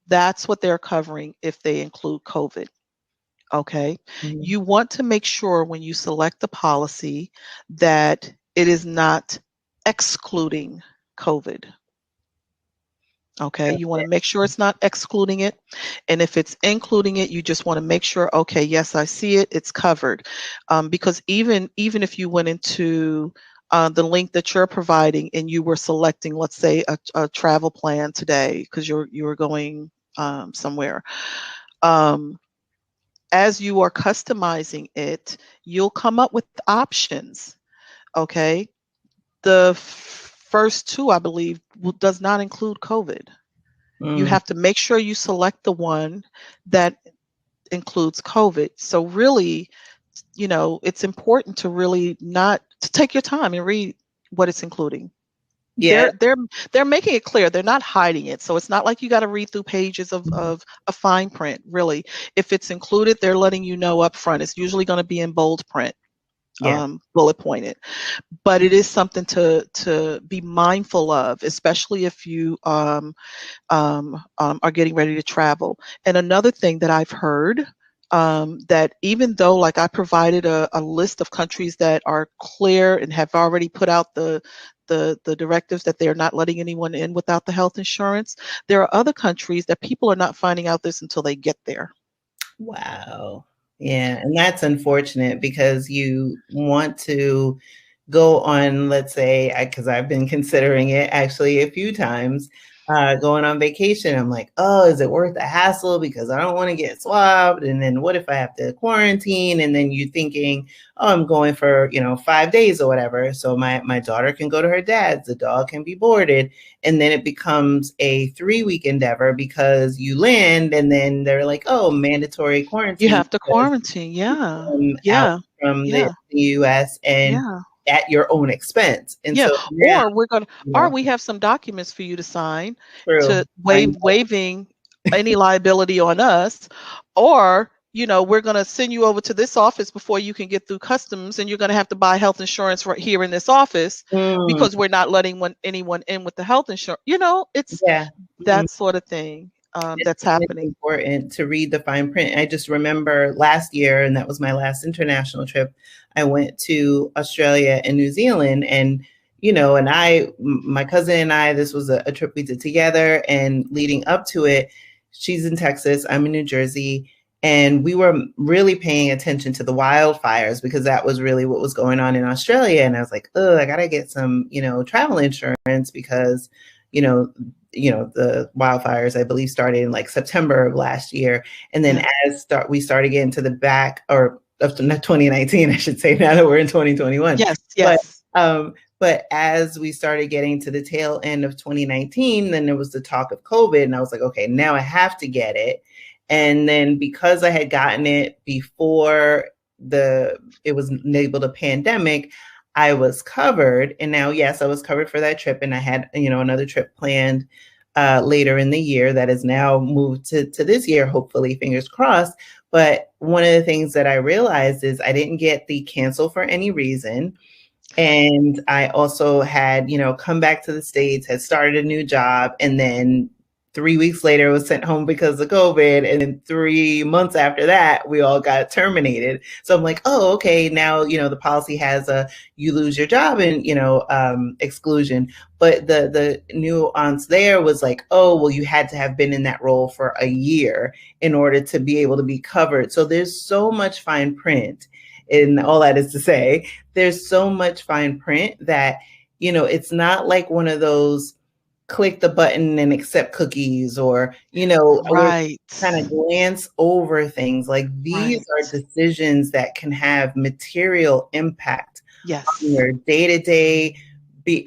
That's what they're covering if they include COVID. Okay. Mhm. You want to make sure when you select the policy that it is not excluding COVID. Okay, you want Okay. to make sure it's not excluding it. And if it's including it, you just want to make sure, okay, yes, I see it, it's covered. Because even if you went into the link that you're providing and you were selecting, let's say, a travel plan today because you were going somewhere, um, as you are customizing it, you'll come up with options. Okay, the first two, I believe, does not include COVID. You Mm, have to make sure you select the one that includes COVID. So really, it's important to really not to take your time and read what it's including. yeah. They're making it clear. They're not hiding it. So it's not like you got to read through pages of a fine print, really. If it's included, they're letting you know up front. It's usually going to be in bold print, Yeah. bullet pointed. But it is something to be mindful of, especially if you are getting ready to travel. And another thing that I've heard, that even though like I provided a list of countries that are clear and have already put out the directives that they are not letting anyone in without the health insurance, there are other countries that people are not finding out this until they get there. Wow. Yeah, and that's unfortunate because you want to go on, let's say, because I've been considering it actually a few times, going on vacation. I'm like, oh, is it worth the hassle? Because I don't want to get swabbed. And then what if I have to quarantine? And then you thinking, oh, I'm going for, 5 days or whatever. So my daughter can go to her dad's, the dog can be boarded. And then it becomes a 3-week endeavor because you land and then they're like, oh, mandatory You quarantine have to because quarantine. Yeah. out Yeah. from the Yeah. US and Yeah. at your own expense. And Yeah, so now, or we have some documents for you to sign to true. I know. waiving any liability on us, or we're going to send you over to this office before you can get through customs, and you're going to have to buy health insurance right here in this office Mm, because we're not letting anyone in with the health insurance. It's yeah. Mm. that sort of thing that's It's happening. important to read the fine print. I just remember last year, and that was my last international trip. I went to Australia and New Zealand, and and my cousin and I, this was a trip we did together. And leading up to it, she's in Texas, I'm in New Jersey, and we were really paying attention to the wildfires because that was really what was going on in Australia. And I was like, oh, I gotta get some, travel insurance because, you know, the wildfires I believe started in like September of last year, and then Yeah. we started getting to the back or of 2019, I should say, now that we're in 2021. Yes. But Yes. but as we started getting to the tail end of 2019, then there was the talk of COVID, and I was like, okay, now I have to get it. And then because I had gotten it before it was labeled a pandemic, I was covered. And now, yes, I was covered for that trip. And I had, another trip planned later in the year that is now moved to this year, hopefully, fingers crossed. But one of the things that I realized is I didn't get the cancel for any reason. And I also had, come back to the States, had started a new job, and then 3 weeks later was sent home because of COVID. And then 3 months after that, we all got terminated. So I'm like, oh, okay, now, the policy has a you lose your job and, exclusion. But the nuance there was like, oh, well, you had to have been in that role for a year in order to be able to be covered. So there's so much fine print. And all that is to say, there's so much fine print that, it's not like one of those click the button and accept cookies or, where you Right. kind of glance over things. Like these Right. are decisions that can have material impact on Yes. your day-to-day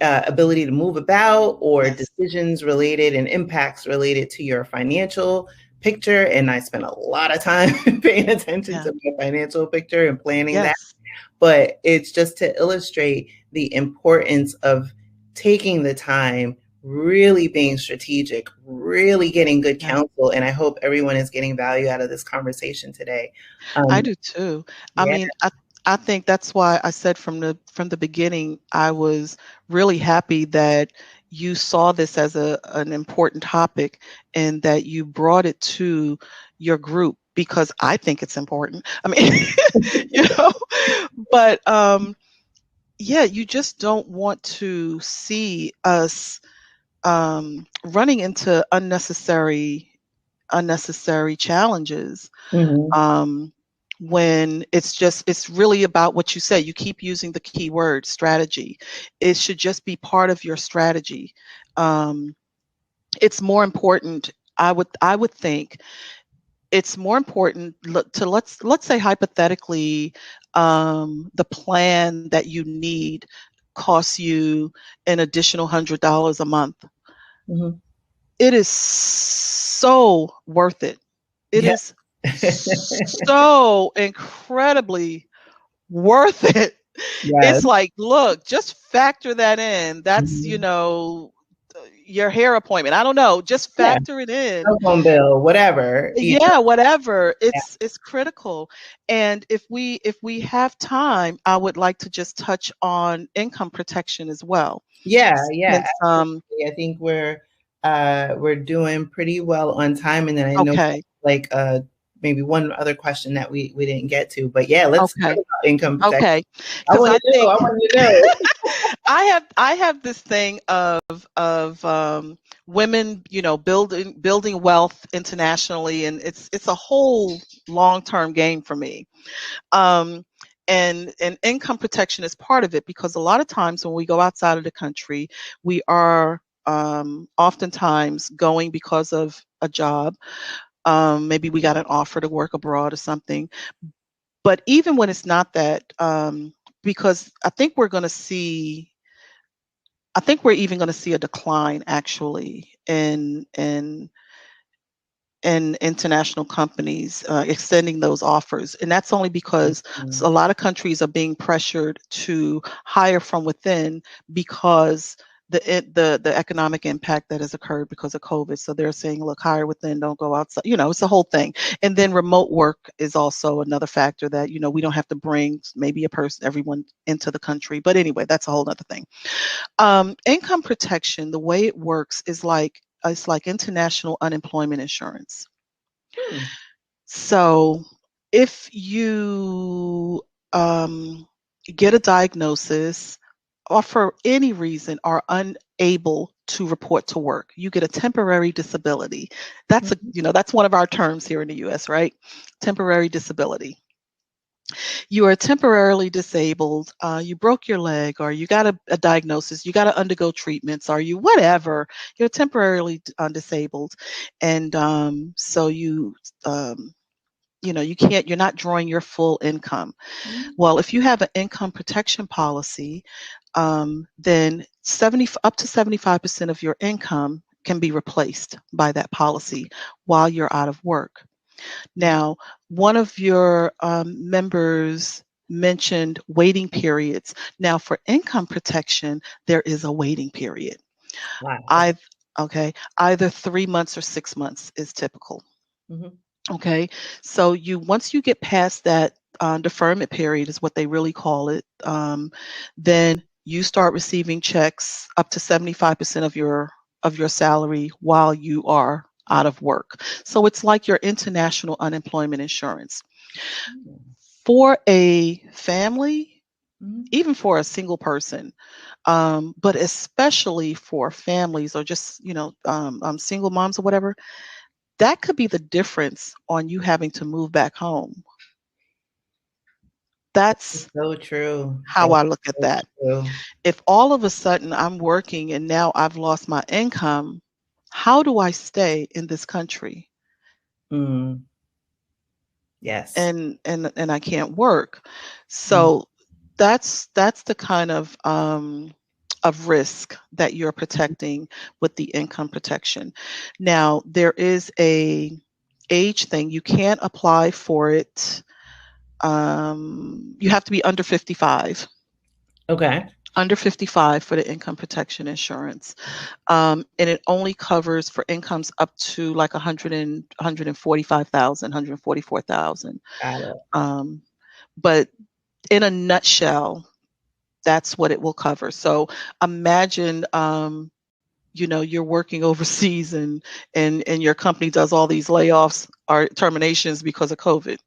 ability to move about or Yes. decisions related and impacts related to your financial picture. And I spent a lot of time paying attention Yeah. to my financial picture and planning that. Yes. But it's just to illustrate the importance of taking the time, really being strategic, really getting good Yeah. counsel. And I hope everyone is getting value out of this conversation today. I Um, do too. I yeah. mean, I think that's why I said from the beginning, I was really happy that you saw this as an important topic and that you brought it to your group because I think it's important. I mean, you know, but yeah, you just don't want to see us running into unnecessary challenges Mhm. when it's really about what you say. You keep using the key word strategy. It should just be part of your strategy. It's more important. I would think it's more important to let's say hypothetically, the plan that you need costs you an additional $100 a month. Mhm. It is so worth it. It Yeah. is so incredibly worth it. Yes. It's like, look, just factor that in. That's, Mhm. your hair appointment. I don't know. Just Yeah. factor it in. Cell phone bill, whatever, Yeah, whatever. Yeah. It's critical. And if we have time, I would like to just touch on income protection as well. Yeah, yeah, Since absolutely. I think we're doing pretty well on time, and then I know okay. like maybe one other question that we didn't get to, but yeah, let's talk Okay. about income protection. Okay. I Because want I to know. think I want to know. I have this thing of women, building wealth internationally, and it's a whole long-term game for me. Um, and income protection is part of it, because a lot of times when we go outside of the country, we are oftentimes going because of a job. Maybe we got an offer to work abroad or something. But even when it's not that, because I think we're even going to see a decline actually in international companies extending those offers, and that's only because Mhm. a lot of countries are being pressured to hire from within, because the economic impact that has occurred because of COVID. So they're saying, look, hire within, don't go outside. It's a whole thing. And then remote work is also another factor that we don't have to bring maybe everyone into the country. But anyway, that's a whole other thing. Income protection, the way it works is like it's like international unemployment insurance. Hmm. So if you um, get a diagnosis, or for any reason are unable to report to work, you get a temporary disability. Mhm. That's one of our terms here in the US, right? Temporary disability. You are temporarily disabled, you broke your leg, or you got a diagnosis, you got to undergo treatments, or you whatever, you're temporarily disabled. And so you're not drawing your full income. Mhm. Well, if you have an income protection policy, then up to 75% of your income can be replaced by that policy while you're out of work. Now, one of your members mentioned waiting periods. Now, for income protection, there is a waiting period. Wow. Okay. I okay, either 3 months or 6 months is typical. Mhm. Okay, so once you get past that deferment period, is what they really call it. Then you start receiving checks up to 75% of your salary while you are out of work. So it's like your international unemployment insurance for a family, Mhm. even for a single person, but especially for families, or just single moms or whatever. That could be the difference on you having to move back home. It's That's so true. how That's I look at so that. true. If all of a sudden I'm working and now I've lost my income, how do I stay in this country? Mm. Yes. And I can't work. Mm. So that's the kind of risk that you're protecting with the income protection. Now, there is a age thing. You can't apply for it. You have to be under 55. Okay. Under 55 for the income protection insurance. And it only covers for incomes up to like 145,000, 144,000. Got it. Um, but in a nutshell, that's what it will cover. So imagine, you're working overseas, and your company does all these layoffs or terminations because of COVID.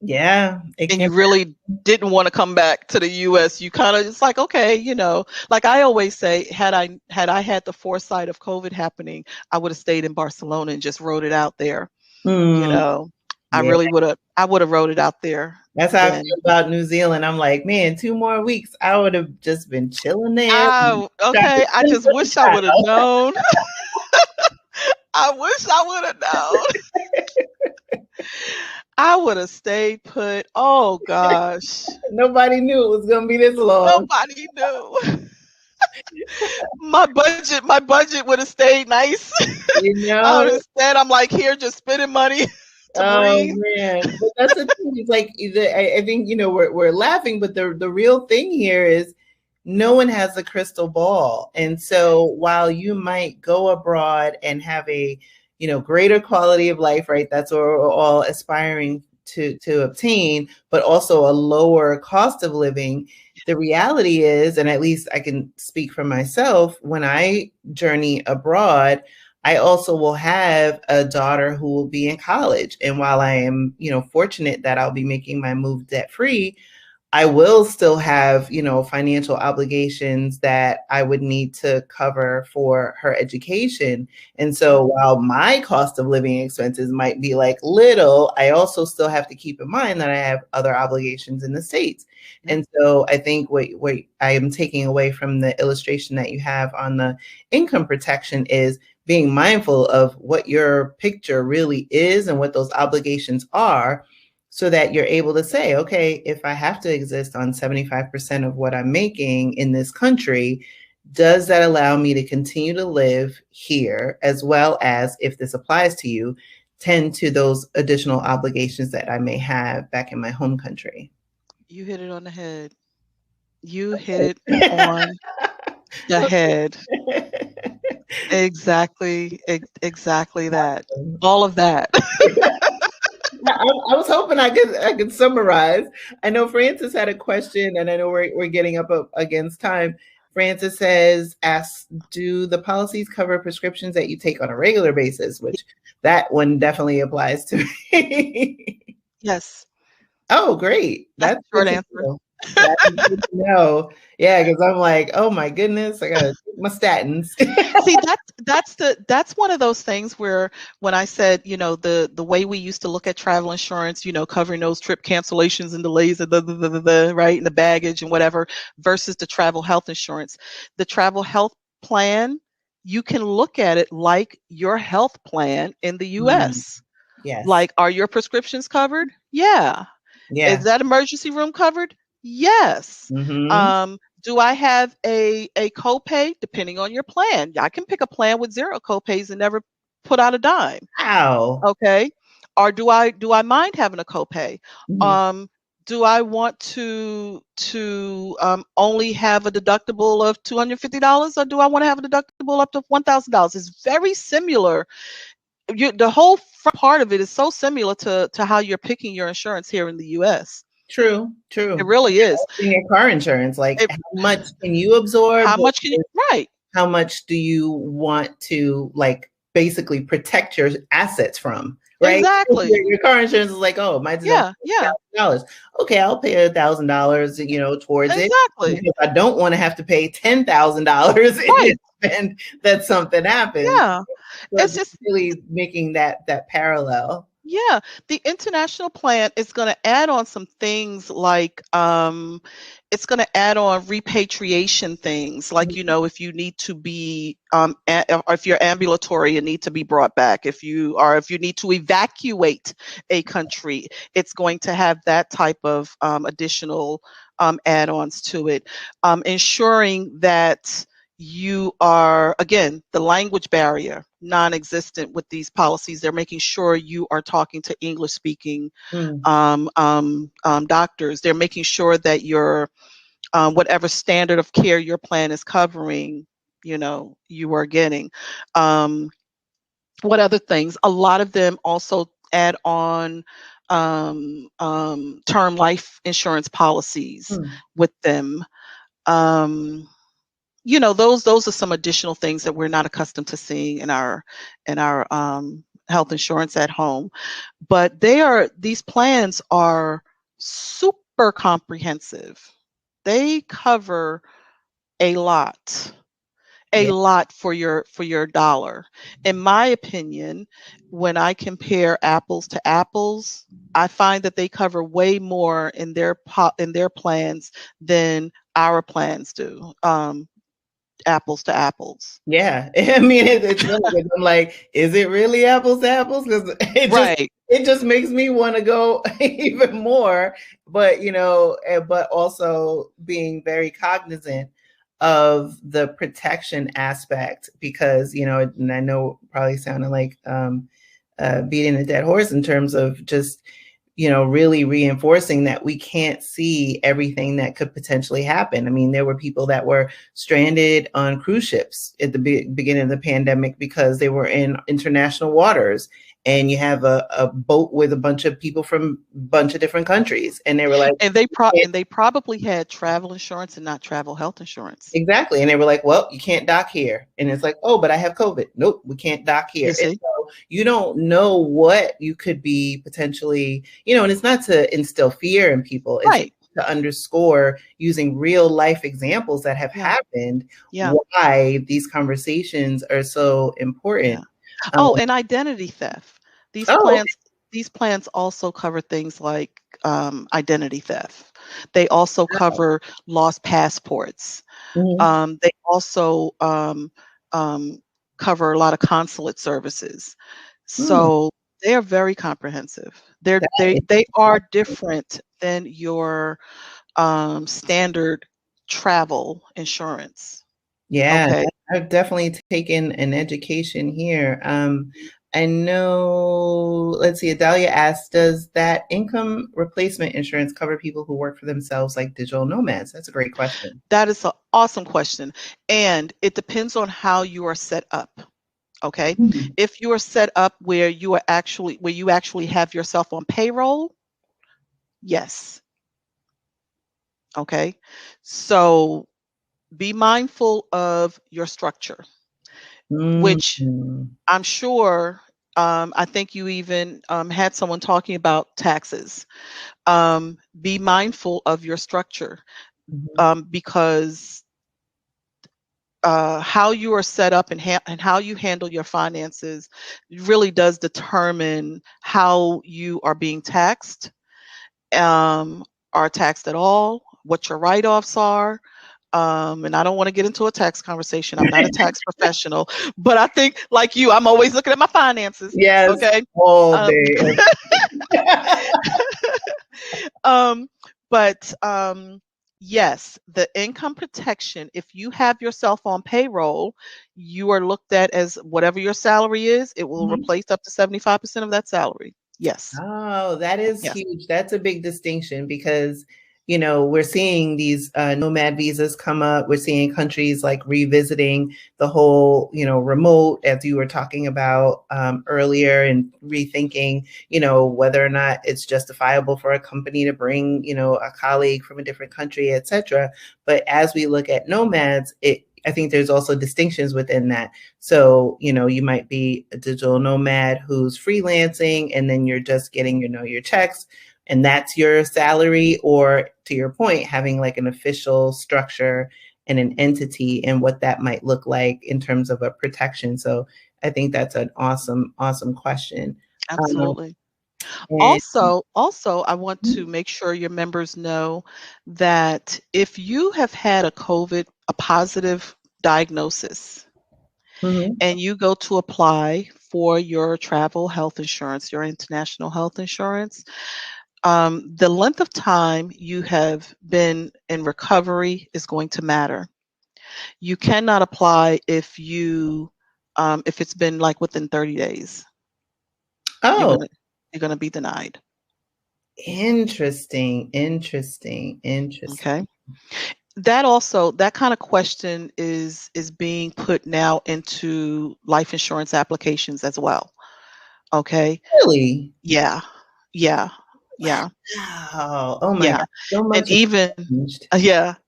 Yeah, it and can. you really didn't want to come back to the US, you kind of, it's like, okay, like I always say, had I had the foresight of COVID happening, I would have stayed in Barcelona and just wrote it out there. you Mm, know yeah, I would have wrote it out there that's how I then. feel about New Zealand. I'm like, man, 2 more weeks, I would have just been chilling there, and trying to Okay, I fend just for the wish I would have child. known. I wish I would have known. I would have stayed put. Oh gosh. Nobody knew it was gonna be this long. Nobody knew. My budget would have stayed nice. You I know? would have said, I'm like here just spending money to Oh breathe. man, but that's the thing. It's like I think we're laughing, but the real thing here is no one has a crystal ball, and so while you might go abroad and have a greater quality of life, right? That's what we're all aspiring to obtain, but also a lower cost of living. The reality is, and at least I can speak for myself, when I journey abroad, I also will have a daughter who will be in college. And while I am, fortunate that I'll be making my move debt free, I will still have, financial obligations that I would need to cover for her education. And so while my cost of living expenses might be like little, I also still have to keep in mind that I have other obligations in the States. Yep. And so I think what I am taking away from the illustration that you have on the income protection is being mindful of what your picture really is and what those obligations are, so that you're able to say, okay, if I have to exist on 75% of what I'm making in this country, does that allow me to continue to live here, as well as, if this applies to you, tend to those additional obligations that I may have back in my home country? You hit it on the head. You hit it on the head. Exactly. Exactly that. All of that. I was hoping I could summarize. I know Francis had a question, and I know we're getting up against time. Francis asks, do the policies cover prescriptions that you take on a regular basis? Which that one definitely applies to me. Yes. Oh, great. That's That's the good short to answer. know. That is good to know. Yeah, because I'm like, oh my goodness, I gotta take my statins. See, that's one of those things where when I said, the way we used to look at travel insurance, covering those trip cancellations and delays and right, and the baggage and whatever, versus the travel health insurance. The travel health plan, you can look at it like your health plan in the Mm, US. yes. Like, are your prescriptions covered? Yeah. Is Yeah. that emergency room covered? Yes. Mm-hmm. Do I have a copay? Depending on your plan. I can pick a plan with zero copays and never put out a dime. Wow. Okay. Or do I mind having a copay? Mhm. Um, do I want to only have a deductible of $250, or do I want to have a deductible up to $1,000? It's very similar. The whole front part of it is so similar to how you're picking your insurance here in the U.S. True, It true. really is. In your car insurance, like It, how much can you absorb how much can you, versus right? how much do you want to like basically protect your assets from, right? Exactly. Your car insurance is like, oh, my deductible Yeah, is yeah, $1,000. Okay, I'll pay $1,000, towards it, exactly. because I don't want to have to pay $10,000 in the Right. event that something happens. Yeah. So It's just just, really making that parallel. yeah, the international plan is going to add on some things like it's going to add on repatriation things like if you need to be or if you're ambulatory and need to be brought back, if you need to evacuate a country, it's going to have that type of additional add-ons to it, ensuring that you are, again, the language barrier non-existent with these policies. They're making sure you are talking to English speaking Mm, doctors. They're making sure that your whatever standard of care your plan is covering, you are getting. What other things? A lot of them also add on term life insurance policies mm. with them. Those are some additional things that we're not accustomed to seeing in our health insurance at home, but these plans are super comprehensive. They cover a lot Yeah. for your dollar. In my opinion, when I compare apples to apples, I find that they cover way more in their plans than our plans do. Apples to apples. Yeah. I mean, it's funny because I'm like, is it really apples to apples? Because Right. it just makes me want to go even more. But but also being very cognizant of the protection aspect because and I know probably sounding like beating a dead horse in terms of just really reinforcing that we can't see everything that could potentially happen. I mean, there were people that were stranded on cruise ships at the beginning of the pandemic because they were in international waters. And you have a boat with a bunch of people from a bunch of different countries. And they were like, and they probably had travel insurance and not travel health insurance. exactly. And they were like, well, you can't dock here. And it's like, oh, but I have COVID. Nope, we can't dock here. You see? And so you don't know what you could be potentially, and it's not to instill fear in people. It's Right. to underscore using real life examples that have happened, why these conversations are so important. Oh, and identity theft. These plans also cover things like identity theft. They also cover lost passports. They also cover a lot of consulate services. So they are very comprehensive. They are different than your standard travel insurance. Yeah, Okay. I've definitely taken an education here. I know, let's see, Adalia asked, does that income replacement insurance cover people who work for themselves like digital nomads? That's a great question. That is an awesome question. And it depends on how you are set up. Okay. If you are set up where you actually have yourself on payroll, yes. Okay. So be mindful of your structure, which I'm sure, I think you even had someone talking about taxes. Be mindful of your structure because how you are set up and how you handle your finances really does determine how you are being taxed, are taxed at all, what your write-offs are. And I don't want to get into a tax conversation. I'm not a tax professional, but I think like you, I'm always looking at my finances. Yes. Okay. All day. But yes, the income protection, if you have yourself on payroll, you are looked at as whatever your salary is, it will replace up to 75% of that salary. Yes. Oh, that is huge. That's a big distinction because, we're seeing these nomad visas come up. We're seeing countries like revisiting the whole, remote, as you were talking about earlier, and rethinking, whether or not it's justifiable for a company to bring, a colleague from a different country, et cetera. But as we look at nomads, I think there's also distinctions within that. So, you might be a digital nomad who's freelancing and then you're just getting, your checks and that's your salary, or to your point, having like an official structure and an entity and what that might look like in terms of a protection. So I think that's an awesome, awesome question. Absolutely. Also, I want to make sure your members know that if you have had a positive diagnosis, and you go to apply for your travel health insurance, your international health insurance, the length of time you have been in recovery is going to matter. You cannot apply if it's been like within 30 days. Oh, you're gonna be denied. Interesting. Okay. That kind of question is being put now into life insurance applications as well. Okay. Really? Yeah. Wow. Oh my God. So much And even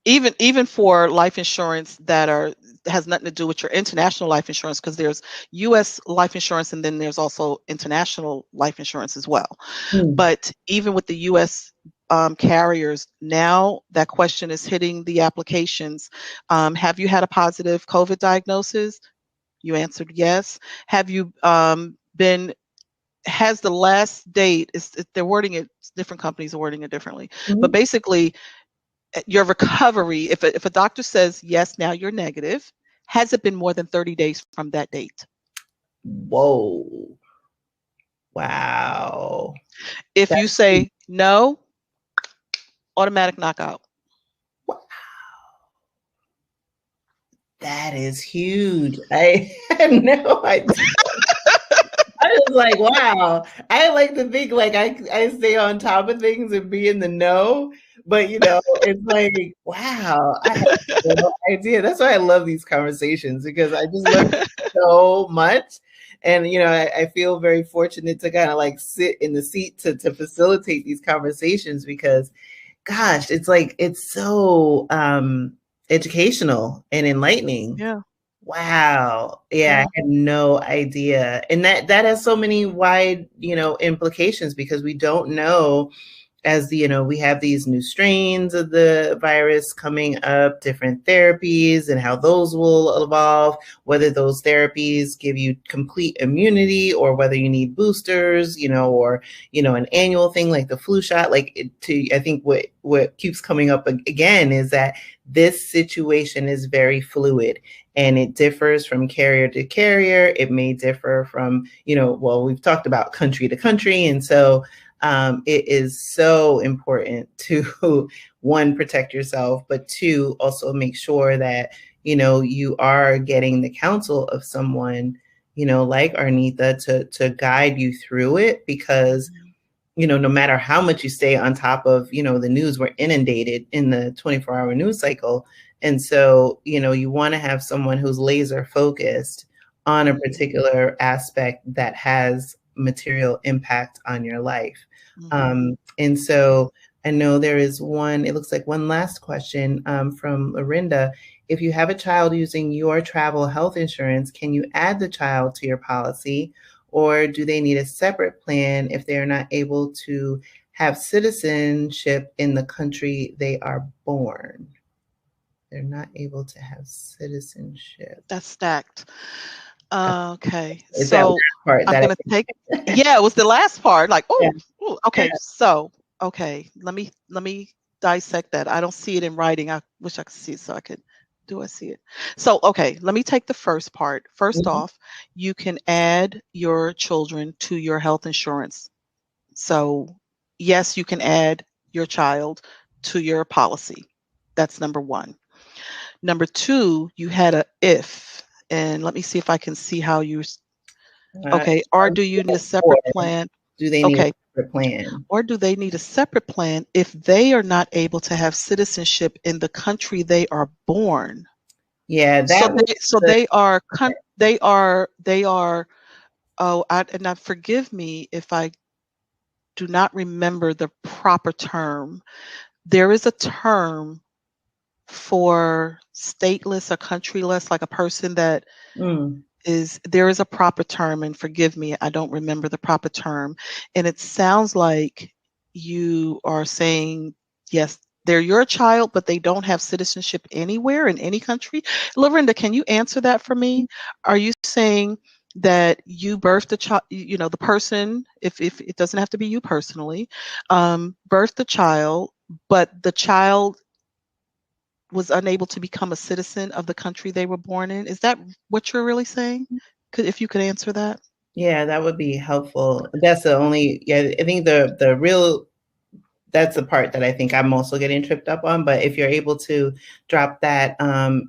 even for life insurance that are has nothing to do with your international life insurance, because there's U.S. life insurance and then there's also international life insurance as well. Mm. But even with the U.S. Carriers, now that question is hitting the applications. Have you had a positive COVID diagnosis? You answered yes. Have you been, has the last date, they're wording it, different companies are wording it differently, but Mhm. basically your recovery, if a doctor says, yes, now you're negative, has it been more than 30 days from that date? Whoa. Wow. If you That's huge. say no, automatic knockout. Wow. That is huge. I had no idea. I was like, wow. I like to think like I stay on top of things and be in the know, but it's like, wow, I had no idea. That's why I love these conversations because I just learn so much. And I feel very fortunate to kind of like sit in the seat to facilitate these conversations because gosh, it's like it's so educational and enlightening. Yeah, Wow. Yeah, yeah. I had no idea. And that has so many wide, implications because we don't know as we have these new strains of the virus coming up, different therapies and how those will evolve, whether those therapies give you complete immunity or whether you need boosters, or an annual thing like the flu shot. I think what keeps coming up again is that this situation is very fluid and it differs from carrier to carrier. It may differ from, well, we've talked about country to country. And so it is so important to one, protect yourself, but two, also make sure that you are getting the counsel of someone like Arnitha to guide you through it because no matter how much you stay on top of the news, we're inundated in the 24-hour news cycle, and so you want to have someone who's laser focused on a particular aspect that has material impact on your life. And so I know there is one, it looks like one last question from Lorinda. If you have a child using your travel health insurance, can you add the child to your policy, or do they need a separate plan if they are not able to have citizenship in the country they are born? They're not able to have citizenship. That's stacked. Okay, Is that so part I'm that gonna take, yeah, it was the last part. Like, yeah, oh, yeah. okay. So, okay, let me dissect that. I don't see it in writing. I wish I could see it so I could. Do I see it? So, okay, let me take the first part. First Mhm. off, you can add your children to your health insurance. So, yes, you can add your child to your policy. That's number one. Number two, you had a if, and let me see if I can see how you. Uh, Okay, or do you need a or separate plan? do they need a Okay, separate plan? or do they need a separate plan if they are not able to have citizenship in the country they are born? Yeah, So that was the they are. Oh, and now forgive me if I do not remember the proper term. There is a term for stateless or countryless, like a person that mm, there is a proper term, and forgive me, I don't remember the proper term. And it sounds like you are saying, yes, they're your child, but they don't have citizenship anywhere in any country. Lorinda, can you answer that for me? Are you saying that you birthed the child, the person, if it doesn't have to be you personally, birthed the child, but the child was unable to become a citizen of the country they were born in? Is that what you're really saying? If you could answer that. yeah, that would be helpful. That's the only, yeah, I think the real, that's the part that I think I'm also getting tripped up on. But if you're able to drop that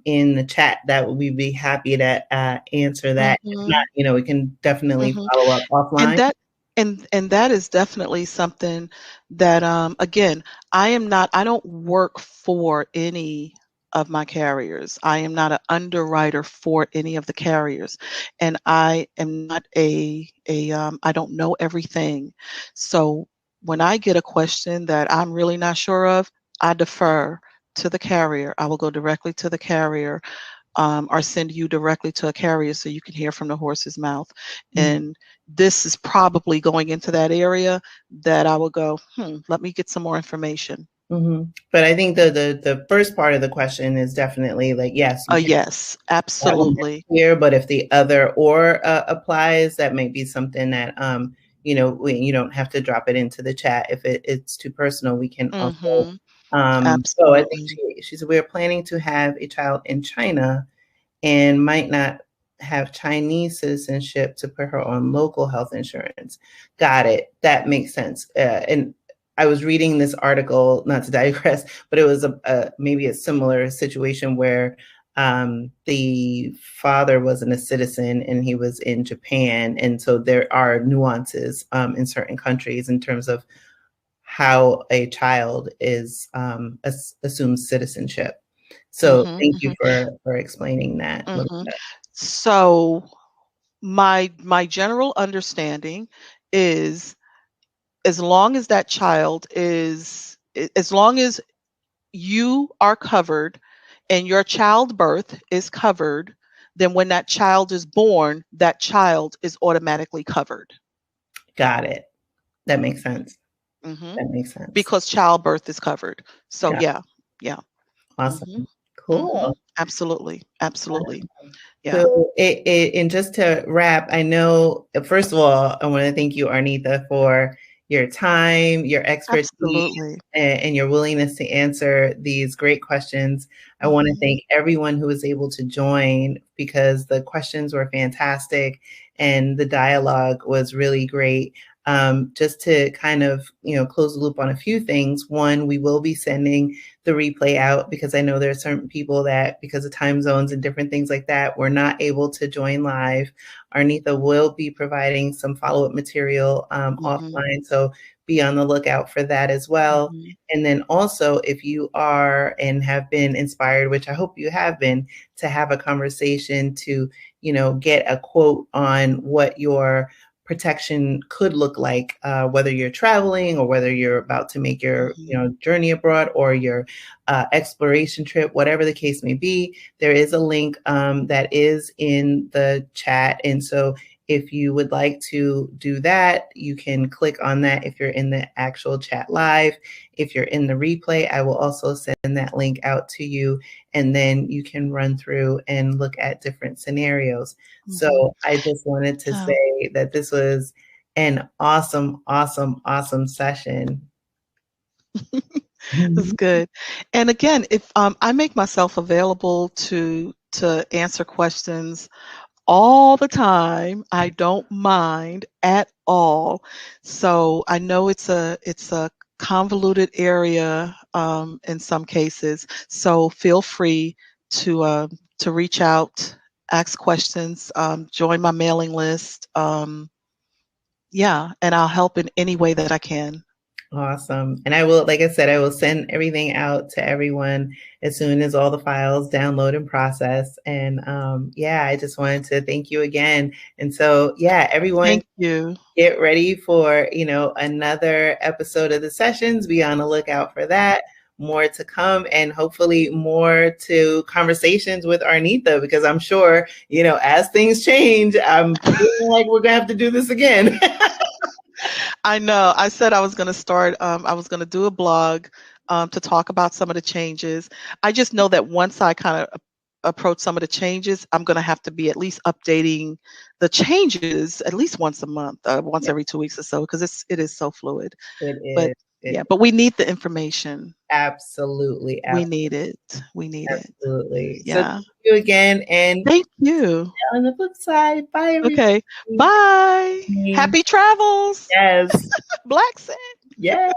in the chat, that we'd be happy to answer that. If not, Mhm, we can definitely mhm. follow up And offline. that and that is definitely something that again, I don't work for any of my carriers. I am not an underwriter for any of the carriers. And I am not I don't know everything. So when I get a question that I'm really not sure of, I defer to the carrier. I will go directly to the carrier or send you directly to a carrier so you can hear from the horse's mouth. Mm-hmm. And this is probably going into that area that I will go, let me get some more information. Mm-hmm. But I think the first part of the question is definitely like, yes, you can. Yes, That one is absolutely. clear, but if the other or applies, that may be something that you don't have to drop it into the chat if it's too personal. We can also. So I think Absolutely. she said we're planning to have a child in China and might not have Chinese citizenship to put her on local health insurance. Got it. That makes sense. And I was reading this article, not to digress, but it was maybe a similar situation where the father wasn't a citizen and he was in Japan. And so there are nuances in certain countries in terms of how a child is assumes citizenship. So thank you for explaining that. So my general understanding is, as long as that child is, as long as you are covered and your childbirth is covered, then when that child is born, that child is automatically covered. Got it. That makes sense. Mm-hmm. That makes sense. Because childbirth is covered. So yeah. Awesome. Cool. Absolutely. Yeah. So and just to wrap, I know, first of all, I want to thank you, Arnitha, for your time, your expertise, and your willingness to answer these great questions. I want to thank everyone who was able to join because the questions were fantastic and the dialogue was really great. Just to kind of, close the loop on a few things. One, we will be sending the replay out because I know there are certain people that, because of time zones and different things like that, were not able to join live. Arnitha will be providing some follow-up material offline, so be on the lookout for that as well. And then also, if you are and have been inspired, which I hope you have been, to have a conversation to, get a quote on what your protection could look like, whether you're traveling or whether you're about to make your journey abroad or your exploration trip, whatever the case may be. There is a link that is in the chat. And so if you would like to do that, you can click on that if you're in the actual chat live. If you're in the replay, I will also send that link out to you, and then you can run through and look at different scenarios. So I just wanted to say that this was an awesome, awesome, awesome session. That's good. And again, if I make myself available to answer questions all the time, I don't mind at all. So I know it's a convoluted area in some cases. So feel free to reach out, ask questions, join my mailing list. Yeah, and I'll help in any way that I can. Awesome. And I will, like I said, I will send everything out to everyone as soon as all the files download and process. And I just wanted to thank you again. And so, everyone, thank you. Get ready for, another episode of the sessions. Be on the lookout for that. More to come, and hopefully more to conversations with Arnitha, because I'm sure, as things change, I'm feeling like we're gonna have to do this again. I know. I said I was going to start, I was going to do a blog to talk about some of the changes. I just know that once I kind of approach some of the changes, I'm going to have to be at least updating the changes at least once a month, once every 2 weeks or so, because it is so fluid. But but we need the information. Absolutely. We need it. Absolutely. Yeah. So thank you again. And thank you. On the flip side, bye everybody. Okay. Bye. Happy travels. Yes. Black Sin. Yes.